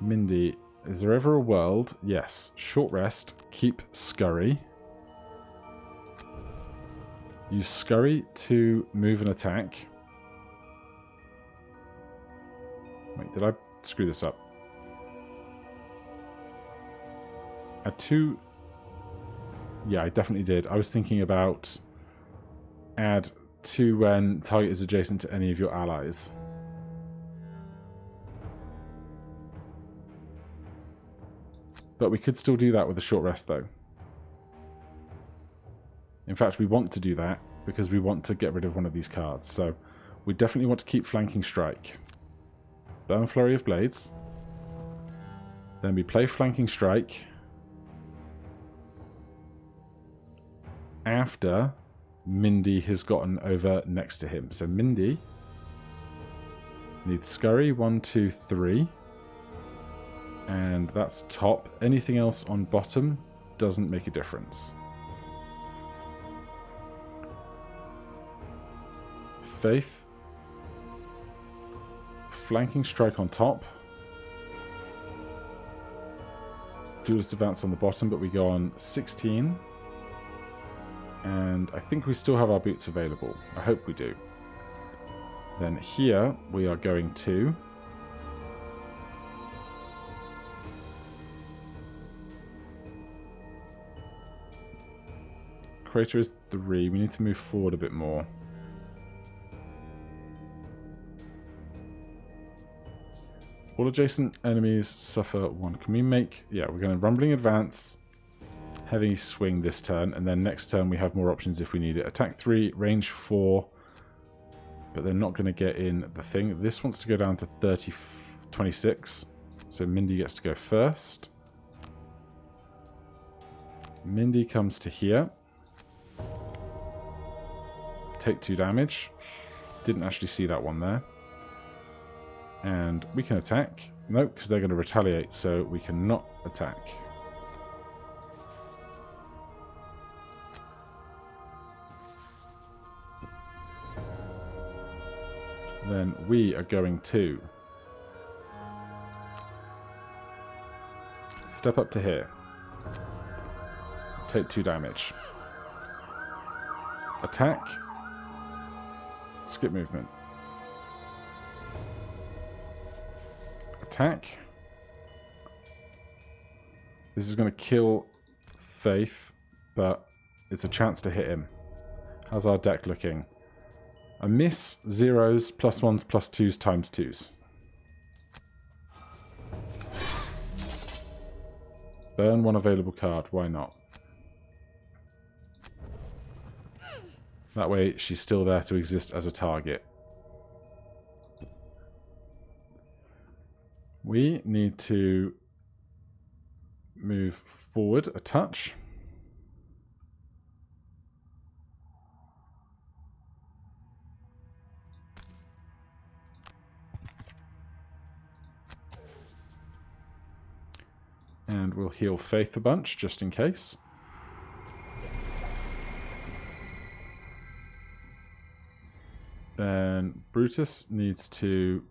Mindy, is there ever a world? Yes. Short rest. Keep Scurry. Use Scurry to move an attack. Wait, did I screw this up? Add 2... Yeah, I definitely did. I was thinking about add 2 when target is adjacent to any of your allies. But we could still do that with a short rest, though. In fact, we want to do that because we want to get rid of one of these cards. So we definitely want to keep Flanking Strike. Burn Flurry of Blades. Then we play Flanking Strike after Mindy has gotten over next to him. So Mindy needs Scurry, 1, 2, 3. And that's top. Anything else on bottom doesn't make a difference. Faith. Flanking Strike on top. Duelist Advance on the bottom, but we go on 16. And I think we still have our boots available. I hope we do. Then here we are going to Crater is 3. We need to move forward a bit more. All adjacent enemies suffer 1. Can we make... Yeah, we're going to Rumbling Advance, Heavy Swing this turn, and then next turn we have more options if we need it. Attack 3, range 4, but they're not going to get in the thing. This wants to go down to 26, so Mindy gets to go first. Mindy comes to here. Take 2 damage. Didn't actually see that one there. And we can attack. Nope, because they're going to retaliate, so we cannot attack. Then we are going to step up to here. Take 2 damage. Attack. Skip movement. Attack. This is going to kill Faith, but it's a chance to hit him. How's our deck looking? A miss, 0s, +1s, +2s, times 2s. Burn 1 available card, why not? That way she's still there to exist as a target. We need to move forward a touch. And we'll heal Faith a bunch, just in case. Then Brutus needs to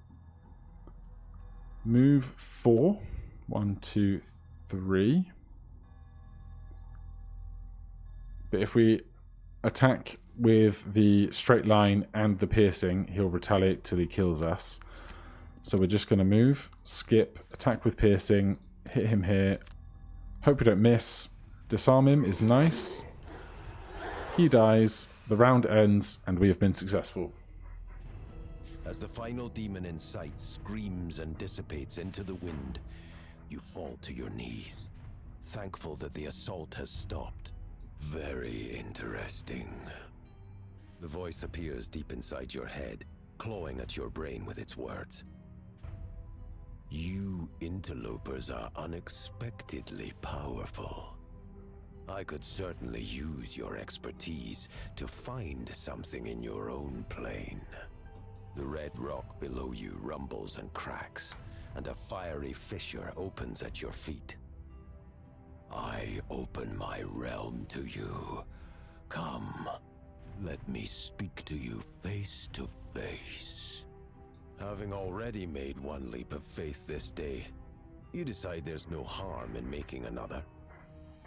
move 4. 1, 2, 3. but if we attack with the straight line and the piercing, he'll retaliate till he kills us. So we're just going to move, skip, attack with piercing, hit him here, hope we don't miss, disarm him is nice, he dies, the round ends, and we have been successful. As the final demon in sight screams and dissipates into the wind, you fall to your knees, thankful that the assault has stopped. Very interesting. The voice appears deep inside your head, clawing at your brain with its words. You interlopers are unexpectedly powerful. I could certainly use your expertise to find something in your own plane. The red rock below you rumbles and cracks, and a fiery fissure opens at your feet. I open my realm to you. Come, let me speak to you face to face. Having already made one leap of faith this day, you decide there's no harm in making another.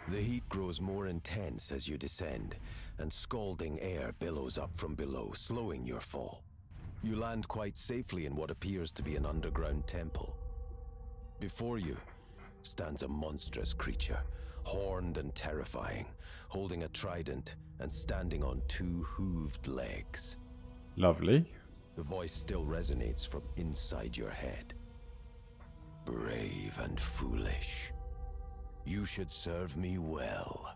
The heat grows more intense as you descend, and scalding air billows up from below, slowing your fall. You land quite safely in what appears to be an underground temple. Before you stands a monstrous creature, horned and terrifying, holding a trident and standing on two hooved legs. Lovely. The voice still resonates from inside your head. Brave and foolish. You should serve me well.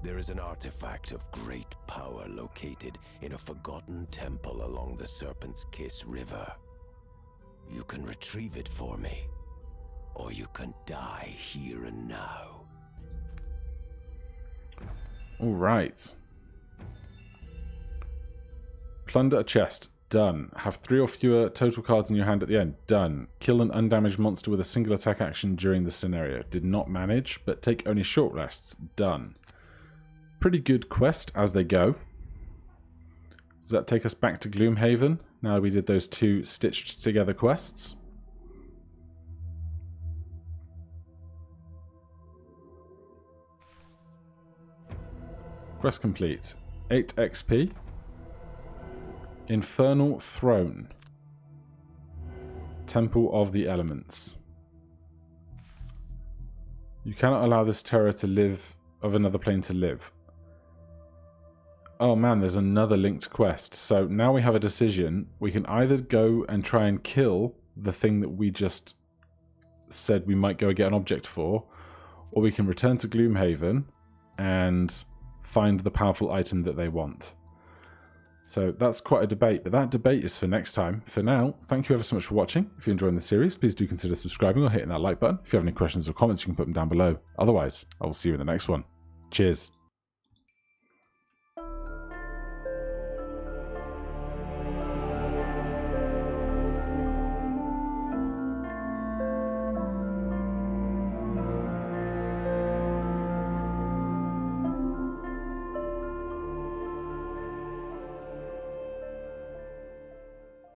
There is an artifact of great power located in a forgotten temple along the Serpent's Kiss River. You can retrieve it for me, or you can die here and now. All right. Plunder a chest. Done. Have 3 or fewer total cards in your hand at the end. Done. Kill an undamaged monster with a single attack action during the scenario. Did not manage, but take only short rests. Done. Pretty good quest as they go. Does that take us back to Gloomhaven? Now we did those 2 stitched together quests. Quest complete. 8 XP. Infernal Throne. Temple of the Elements. You cannot allow this terror to live, of another plane to live. Oh man, there's another linked quest. So now we have a decision. We can either go and try and kill the thing that we just said we might go get an object for, or we can return to Gloomhaven and find the powerful item that they want. So that's quite a debate, but that debate is for next time. For now, thank you ever so much for watching. If you're enjoying the series, please do consider subscribing or hitting that like button. If you have any questions or comments, you can put them down below. Otherwise, I will see you in the next one. Cheers.